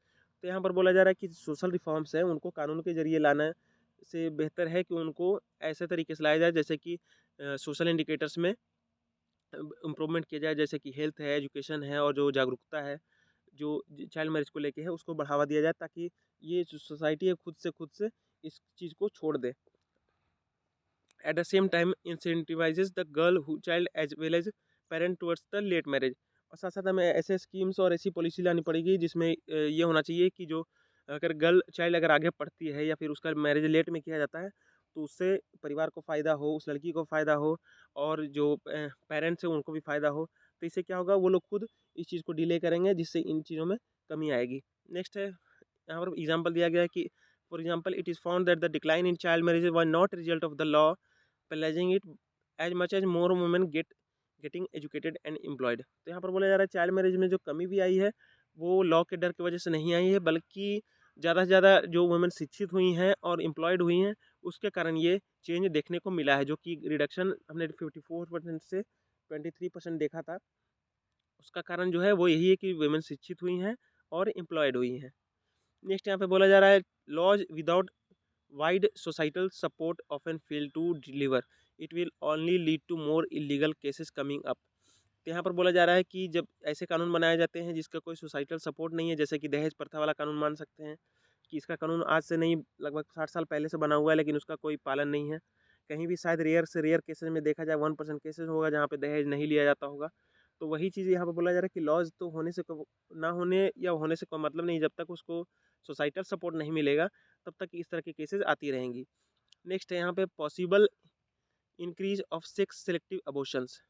तो यहाँ पर बोला जा रहा है कि सोशल रिफॉर्म्स हैं उनको कानून के जरिए लाना से बेहतर है कि उनको ऐसे तरीके से लाया जाए जैसे कि सोशल इंडिकेटर्स में इम्प्रूवमेंट किया जाए, जैसे कि हेल्थ है, एजुकेशन है, और जो जागरूकता है जो चाइल्ड मैरिज को लेके है उसको बढ़ावा दिया जाए, ताकि ये जो सोसाइटी है खुद से इस चीज़ को छोड़ दे। At the same time incentivizes the girl who child as well as parent towards the late marriage. और साथ साथ हमें ऐसे स्कीम्स और ऐसी पॉलिसी लानी पड़ेगी जिसमें ये होना चाहिए कि जो अगर गर्ल चाइल्ड अगर आगे पढ़ती है या फिर उसका मैरिज लेट में किया जाता है तो उससे परिवार को फ़ायदा हो, उस लड़की को फ़ायदा हो, और जो पेरेंट्स हैं उनको भी फ़ायदा हो। तो इससे क्या होगा, वो लोग खुद इस चीज़ को डिले करेंगे, जिससे इन चीज़ों में कमी आएगी। नेक्स्ट है, यहाँ पर एग्जाम्पल दिया गया है कि for example it is found that the decline in child marriage were not result of the law penalizing it as much as more women getting educated and employed. तो यहाँ पर बोला जा रहा है चाइल्ड मैरिज में जो कमी भी आई है वो लॉ के डर की वजह से नहीं आई है, बल्कि ज़्यादा से ज़्यादा जो वुमेन शिक्षित हुई हैं और एम्प्लॉयड हुई हैं उसके कारण ये चेंज देखने को मिला है, जो कि रिडक्शन हमने 54% से 23% देखा था। उसका कारण जो है वो यही है कि वुमेन शिक्षित हुई हैं और एम्प्लॉयड हुई हैं। नेक्स्ट यहाँ पे बोला जा रहा है laws without wide societal support often fail to deliver, it will only lead to more illegal cases coming up. तो यहाँ पर बोला जा रहा है कि जब ऐसे कानून बनाए जाते हैं जिसका कोई सोसाइटल सपोर्ट नहीं है, जैसे कि दहेज प्रथा वाला कानून मान सकते हैं कि इसका कानून आज से नहीं, लगभग 60 साल पहले से बना हुआ है, लेकिन उसका कोई पालन नहीं है। कहीं भी शायद रेयर से रेयर केसेस में देखा जाए 1% केसेस होगा जहाँ पे दहेज नहीं लिया जाता होगा। तो वही चीज़ यहाँ पर बोला जा रहा है कि लॉज तो होने से ना होने या होने से कोई मतलब नहीं, जब तक उसको सोसाइटल सपोर्ट नहीं मिलेगा तब तक इस तरह की केसेस आती रहेंगी। नेक्स्ट है यहाँ पे possible increase of sex selective abortions.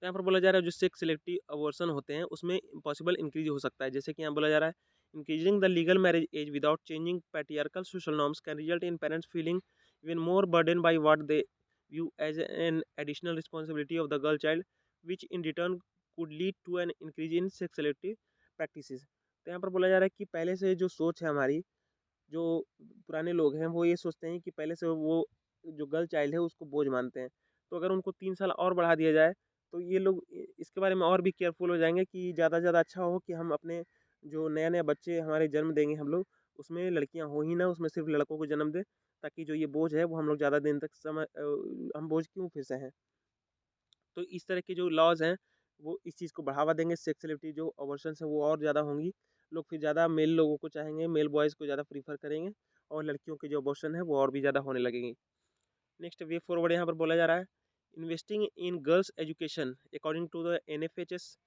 तो यहाँ पर बोला जा रहा है जो सेक्स सिलेक्टिव अबॉर्शन होते हैं उसमें पॉसिबल इंक्रीज हो सकता है, जैसे कि यहाँ बोला जा रहा है increasing the legal marriage age without changing patriarchal social norms can result in parents feeling even more burden by what they view as an additional responsibility of the girl child which in return could lead to an increase in sex selective practices. तो यहाँ पर बोला जा रहा है कि पहले से जो सोच है हमारी, जो पुराने लोग हैं वो ये सोचते हैं कि पहले से वो जो गर्ल चाइल्ड है उसको बोझ मानते हैं। तो अगर उनको 3 साल और बढ़ा दिया जाए तो ये लोग इसके बारे में और भी केयरफुल हो जाएंगे कि ज़्यादा से ज़्यादा अच्छा हो कि हम अपने जो नया नया बच्चे हमारे जन्म देंगे हम लोग, उसमें लड़कियां हो ही ना, उसमें सिर्फ लड़कों को जन्म दें, ताकि जो ये बोझ है वो हम लोग ज़्यादा दिन तक हम बोझ क्यों फिर से हैं। तो इस तरह के जो लॉज हैं वो इस चीज़ को बढ़ावा देंगे, सेक्सुअलिटी जो अबॉर्शन है वो और ज़्यादा होंगी। लोग फिर ज़्यादा मेल लोगों को चाहेंगे, मेल बॉयज़ को ज़्यादा प्रीफर करेंगे, और लड़कियों के जो अबॉर्शन है वो और भी ज़्यादा होने लगेंगी। नेक्स्ट वे फॉरवर्ड यहाँ पर बोला जा रहा है investing in girls education according to the NFHS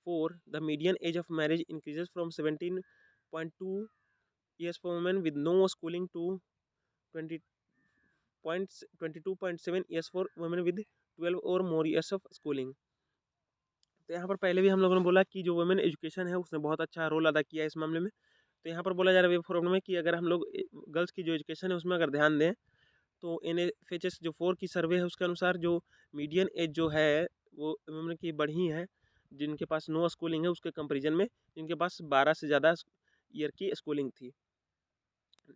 4 the median age of marriage increases from 17.2 years for women with no schooling to 22.7 years for women with 12 और मोर ईयर्स ऑफ स्कूलिंग। तो यहाँ पर पहले भी हम लोगों ने बोला कि जो वुमेन एजुकेशन है उसने बहुत अच्छा रोल अदा किया है इस मामले में। तो यहाँ पर बोला जा रहा है वे फोरम में कि अगर हम लोग गर्ल्स की जो एजुकेशन है उसमें अगर ध्यान दें तो NFHS जो 4 की सर्वे है उसके अनुसार जो मीडियन एज जो है वो वुमेन की बढ़ी है, जिनके पास नो स्कूलिंग है उसके कंपेरिजन में जिनके पास 12 से ज़्यादा ईयर की स्कूलिंग थी।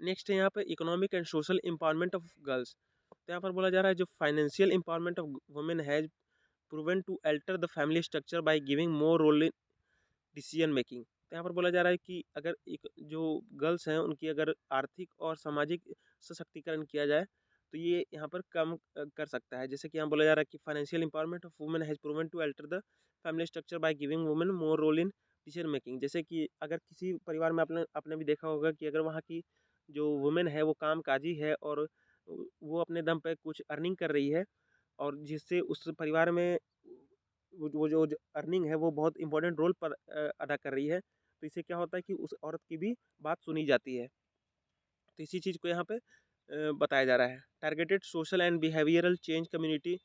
नेक्स्ट है यहाँ पर economic and social empowerment of girls. तो यहाँ पर बोला जा रहा है जो financial empowerment of women has proven to alter the family structure by giving more role in decision making. तो यहाँ पर बोला जा रहा है कि अगर एक जो गर्ल्स हैं उनकी अगर आर्थिक और सामाजिक सशक्तिकरण किया जाए तो ये यहाँ पर कम कर सकता है। जैसे कि यहाँ बोला जा रहा है कि financial empowerment of women has proven to alter the family structure by giving women more role in decision making. जैसे कि अगर किसी परिवार में आपने आपने भी देखा होगा कि अगर वहाँ की जो वुमेन है वो काम काजी है और वो अपने दम पे कुछ अर्निंग कर रही है, और जिससे उस परिवार में वो जो अर्निंग है वो बहुत इंपॉर्टेंट रोल पर अदा कर रही है, तो इससे क्या होता है कि उस औरत की भी बात सुनी जाती है। तो इसी चीज़ को यहाँ पे बताया जा रहा है। Targeted social and behavioural change community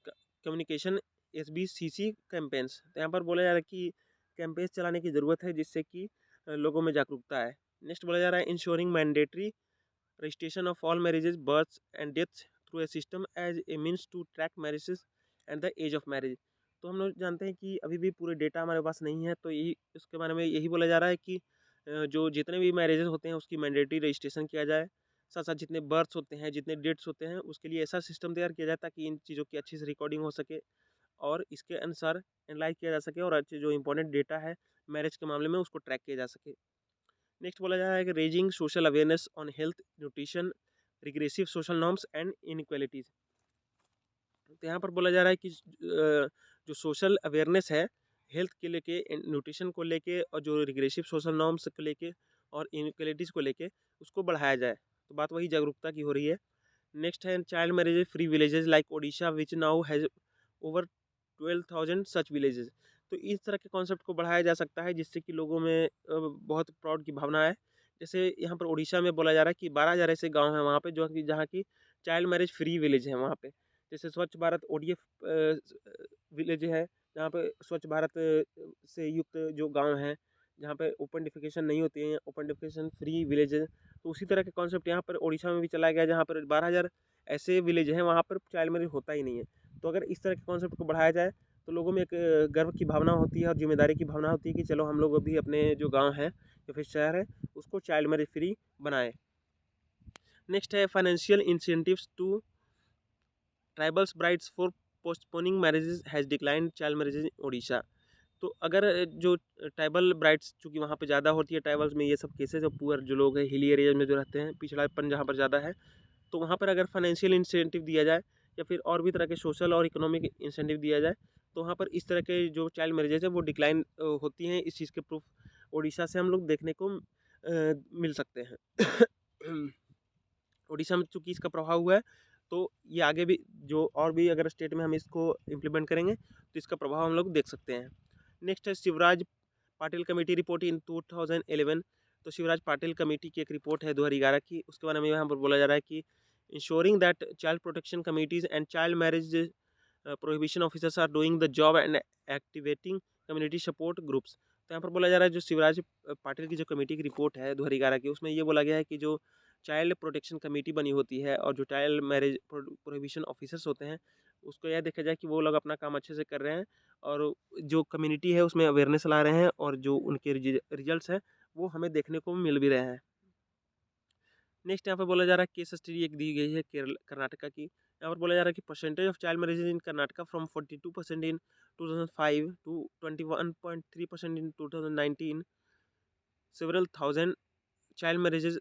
communication SBCC campaigns. तो यहाँ पर बोला जा रहा है कि कैंपेन्स चलाने की ज़रूरत है जिससे कि लोगों में जागरूकता आए। नेक्स्ट बोला जा रहा है ensuring mandatory registration of all marriages, births and deaths through a system as a means to track marriages and the age of marriage। तो हम लोग जानते हैं कि अभी भी पूरे डेटा हमारे पास नहीं है, तो यही इसके बारे में यही बोला जा रहा है कि जो जितने भी मैरिजेस होते हैं उसकी मैंडेटरी रजिस्ट्रेशन किया जाए, साथ साथ जितने बर्थ्स होते हैं, जितने डेट्स होते हैं, उसके लिए ऐसा सिस्टम तैयार किया जाए ताकि इन चीज़ों की अच्छी से रिकॉर्डिंग हो सके और इसके अनुसार एनालाइज किया जा सके और अच्छे जो इंपॉर्टेंट डेटा है मैरिज के मामले में उसको ट्रैक किया जा सके। नेक्स्ट बोला जा रहा है कि raising social awareness on health nutrition regressive social norms and inequalities. तो यहाँ पर बोला जा रहा है कि जो सोशल अवेयरनेस है हेल्थ के लेके, न्यूट्रिशन को लेके और जो रिग्रेसिव सोशल नॉर्म्स को लेके और इनइक्वालिटीज़ को लेके उसको बढ़ाया जाए। तो बात वही जागरूकता की हो रही है। नेक्स्ट है child marriage free villages like Odisha which now has over 12,000 such villages. तो इस तरह के कॉन्सेप्ट को बढ़ाया जा सकता है जिससे कि लोगों में बहुत प्राउड की भावना आए। जैसे यहाँ पर उड़ीसा में बोला जा रहा है कि 12,000 ऐसे गांव हैं वहाँ पे जो कि जहाँ की चाइल्ड मैरिज फ्री विलेज है वहाँ पे। जैसे स्वच्छ भारत ODF विलेज है जहाँ पे स्वच्छ भारत से युक्त जो गांव हैं जहाँ पे ओपन डिफिकेशन नहीं होती है, ओपन डिफिकेशन फ्री विलेज है। तो उसी तरह के कॉन्सेप्ट यहाँ पर उड़ीसा में भी चलाया गया जहाँ पर 12,000 ऐसे विलेज हैं वहाँ पर चाइल्ड मैरिज होता ही नहीं है। तो अगर इस तरह के कॉन्सेप्ट को बढ़ाया जाए तो लोगों में एक गर्व की भावना होती है और जिम्मेदारी की भावना होती है कि चलो हम लोग अभी अपने जो गांव है या फिर शहर है उसको चाइल्ड मैरिज फ्री बनाएं। नेक्स्ट है financial incentives to tribals brides for postponing marriages has declined child marriages in Odisha. तो अगर जो ट्राइबल ब्राइड्स चूँकि वहाँ पे ज़्यादा होती है, ट्राइबल्स में ये सब केसेज और पुअर जो लोग हैं हिली एरिया में जो रहते हैं, पिछड़ापन जहाँ पर ज़्यादा है, तो वहाँ पर अगर फाइनेंशियल इंसेंटिव दिया जाए या फिर और भी तरह के सोशल और इकोनॉमिक इंसेंटिव दिया जाए तो वहाँ पर इस तरह के जो चाइल्ड मैरिजेज है वो डिक्लाइन होती हैं। इस चीज़ के प्रूफ उड़ीसा से हम लोग देखने को मिल सकते हैं। उड़ीसा में चूँकि इसका प्रभाव हुआ है तो ये आगे भी जो और भी अगर स्टेट में हम इसको इम्प्लीमेंट करेंगे तो इसका प्रभाव हम लोग देख सकते हैं। नेक्स्ट है शिवराज पाटिल कमेटी रिपोर्ट इन 2011। तो शिवराज पाटिल कमेटी की एक रिपोर्ट है 2011 की, उसके बारे में यहाँ पर बोला जा रहा है कि ensuring that child protection committees and child marriage prohibition officers are doing the job and activating community support groups. तो यहाँ पर बोला जा रहा है जो शिवराज पाटिल की जो कमेटी की रिपोर्ट है 2011 की उसमें ये बोला गया है कि जो चाइल्ड प्रोटेक्शन कमेटी बनी होती है और जो चाइल्ड मैरिज प्रोहिबिशन ऑफिसर्स होते हैं उसको यह देखा जाए कि वो लोग अपना काम अच्छे से कर रहे हैं और जो कम्युनिटी है उसमें अवेयरनेस ला रहे हैं और जो उनके रिजल्ट्स हैं वो हमें देखने को मिल भी रहे हैं। नेक्स्ट यहाँ पर बोला जा रहा है केस स्टडी एक दी गई है केरल कर्नाटका की। यहाँ पर बोला जा रहा है कि percentage of child marriages in Karnataka from 42% इन 2005 to 21.3% in 2019। Several thousand child marriages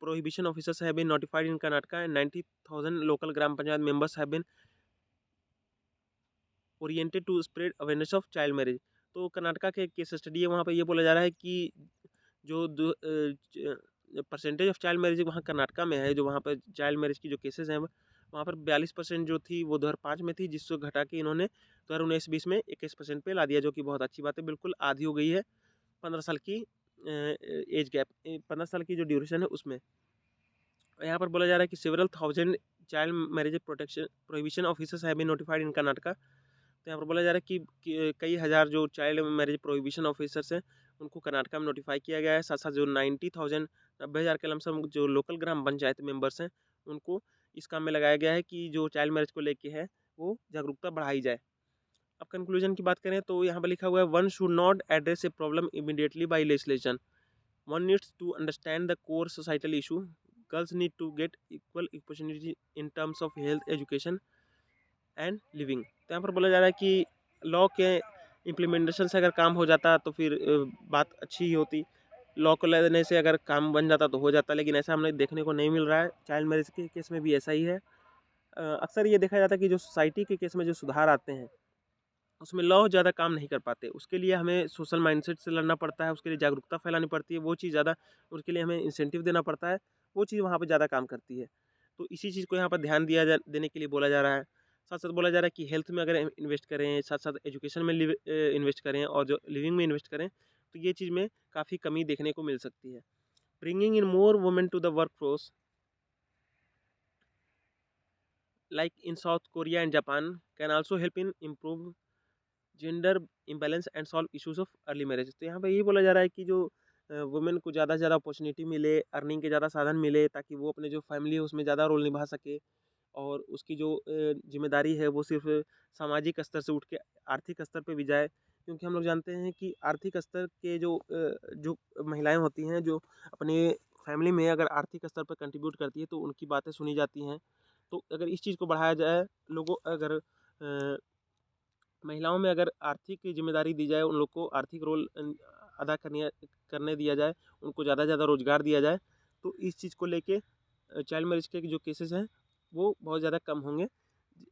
prohibition officers have been notified in Karnataka and 90,000 local Gram Panchayat members have been oriented to spread awareness of child marriage। तो कर्नाटका के case study है वहाँ पे ये बोला जा रहा है कि जो परसेंटेज ऑफ चाइल्ड मैरिज वहाँ कर्नाटका में है, जो वहाँ पर चाइल्ड मैरिज की जो केसेस हैं वहाँ पर 42% जो थी वो 2005 में थी जिसको घटा के इन्होंने 2019-20 में 21% पे ला दिया, जो कि बहुत अच्छी बात है, बिल्कुल आधी हो गई है 15 साल की एज गैप, 15 साल की जो ड्यूरेशन है उसमें। यहाँ पर बोला जा रहा है कि several thousand child marriage protection prohibition officers have been notified in Karnataka. तो यहाँ पर बोला जा रहा है कि कई हज़ार जो चाइल्ड मैरिज प्रोहिबिशन ऑफिसर्स हैं उनको कर्नाटका में नोटिफाई किया गया है। साथ साथ जो 90,000 90,000 के लमसम जो लोकल ग्राम पंचायत मेंबर्स हैं उनको इस काम में लगाया गया है कि जो चाइल्ड मैरिज को लेके है वो जागरूकता बढ़ाई जाए। अब कंक्लूजन की बात करें तो यहाँ पर लिखा हुआ है one should not address a problem immediately by legislation, one needs to understand the core societal issue. Girls need to get equal opportunity in terms of health education and living. तो यहाँ पर बोला जा रहा है कि लॉ के implementation से अगर काम हो जाता तो फिर बात अच्छी ही होती। लॉ को लेने से अगर काम बन जाता तो हो जाता, लेकिन ऐसा हमें देखने को नहीं मिल रहा है। चाइल्ड मैरिज के केस में भी ऐसा ही है। अक्सर ये देखा जाता है कि जो सोसाइटी के केस में जो सुधार आते हैं उसमें लॉ ज़्यादा काम नहीं कर पाते। उसके लिए हमें सोशल माइंडसेट से लड़ना पड़ता है, उसके लिए जागरूकता फैलानी पड़ती है, वो चीज़ ज़्यादा उसके लिए हमें इंसेंटिव देना पड़ता है, वो चीज़ वहाँ पे ज़्यादा काम करती है। तो इसी चीज़ को यहाँ पर ध्यान देने के लिए बोला जा रहा है। साथ साथ बोला जा रहा है कि हेल्थ में अगर इन्वेस्ट करें, साथ साथ एजुकेशन में इन्वेस्ट करें और जो लिविंग में इन्वेस्ट करें तो ये चीज़ में काफ़ी कमी देखने को मिल सकती है। Bringing in more women to the work force like in South Korea and Japan, can also help in improve gender imbalance and solve issues of early marriage. तो यहाँ पे यही बोला जा रहा है कि जो वुमेन को ज़्यादा से ज़्यादा अपॉर्चुनिटी मिले, अर्निंग के ज़्यादा साधन मिले, ताकि वो अपने जो फैमिली है उसमें ज़्यादा रोल निभा सके, और उसकी जो जिम्मेदारी है वो सिर्फ सामाजिक स्तर से उठ के आर्थिक स्तर पे भी जाए। क्योंकि हम लोग जानते हैं कि आर्थिक स्तर के जो महिलाएं होती हैं, जो अपने फैमिली में अगर आर्थिक स्तर पर कंट्रीब्यूट करती है तो उनकी बातें सुनी जाती हैं। तो अगर इस चीज़ को बढ़ाया जाए, लोगों अगर महिलाओं में अगर आर्थिक जिम्मेदारी दी जाए, उन लोग को आर्थिक रोल अदा करने दिया जाए, उनको ज़्यादा से ज़्यादा रोजगार दिया जाए, तो इस चीज़ को लेके चाइल्ड मैरिज के जो केसेस हैं वो बहुत ज़्यादा कम होंगे।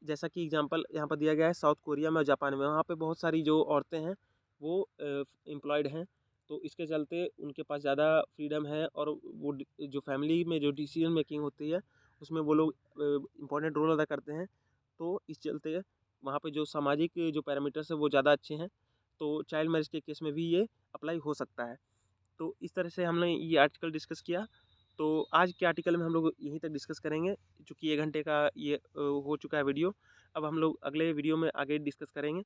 जैसा कि एग्जांपल यहाँ पर दिया गया है साउथ कोरिया में और जापान में, वहाँ पे बहुत सारी जो औरतें हैं वो एम्प्लॉयड हैं, तो इसके चलते उनके पास ज़्यादा फ्रीडम है, और वो जो फैमिली में जो डिसीजन मेकिंग होती है उसमें वो लोग इम्पोर्टेंट रोल अदा करते हैं। तो इस चलते वहाँ पे जो सामाजिक जो पैरामीटर्स है वो ज़्यादा अच्छे हैं, तो चाइल्ड मैरिज के केस में भी ये अप्लाई हो सकता है। तो इस तरह से हमने ये आर्टिकल डिस्कस किया। तो आज के आर्टिकल में हम लोग यहीं तक डिस्कस करेंगे, चूँकि 1 घंटे का ये हो चुका है वीडियो। अब हम लोग अगले वीडियो में आगे डिस्कस करेंगे।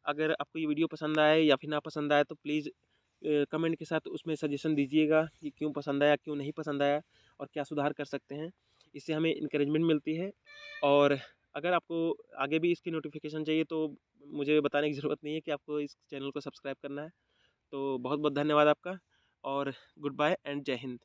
अगर आपको ये वीडियो पसंद आए या फिर ना पसंद आए तो प्लीज़ कमेंट के साथ उसमें सजेशन दीजिएगा कि क्यों पसंद आया, क्यों नहीं पसंद आया, और क्या सुधार कर सकते हैं। इससे हमें इंकरेजमेंट मिलती है। और अगर आपको आगे भी इसकी नोटिफिकेशन चाहिए तो मुझे बताने की ज़रूरत नहीं है कि आपको इस चैनल को सब्सक्राइब करना है। तो बहुत बहुत धन्यवाद आपका, और गुड बाय एंड जय हिंद।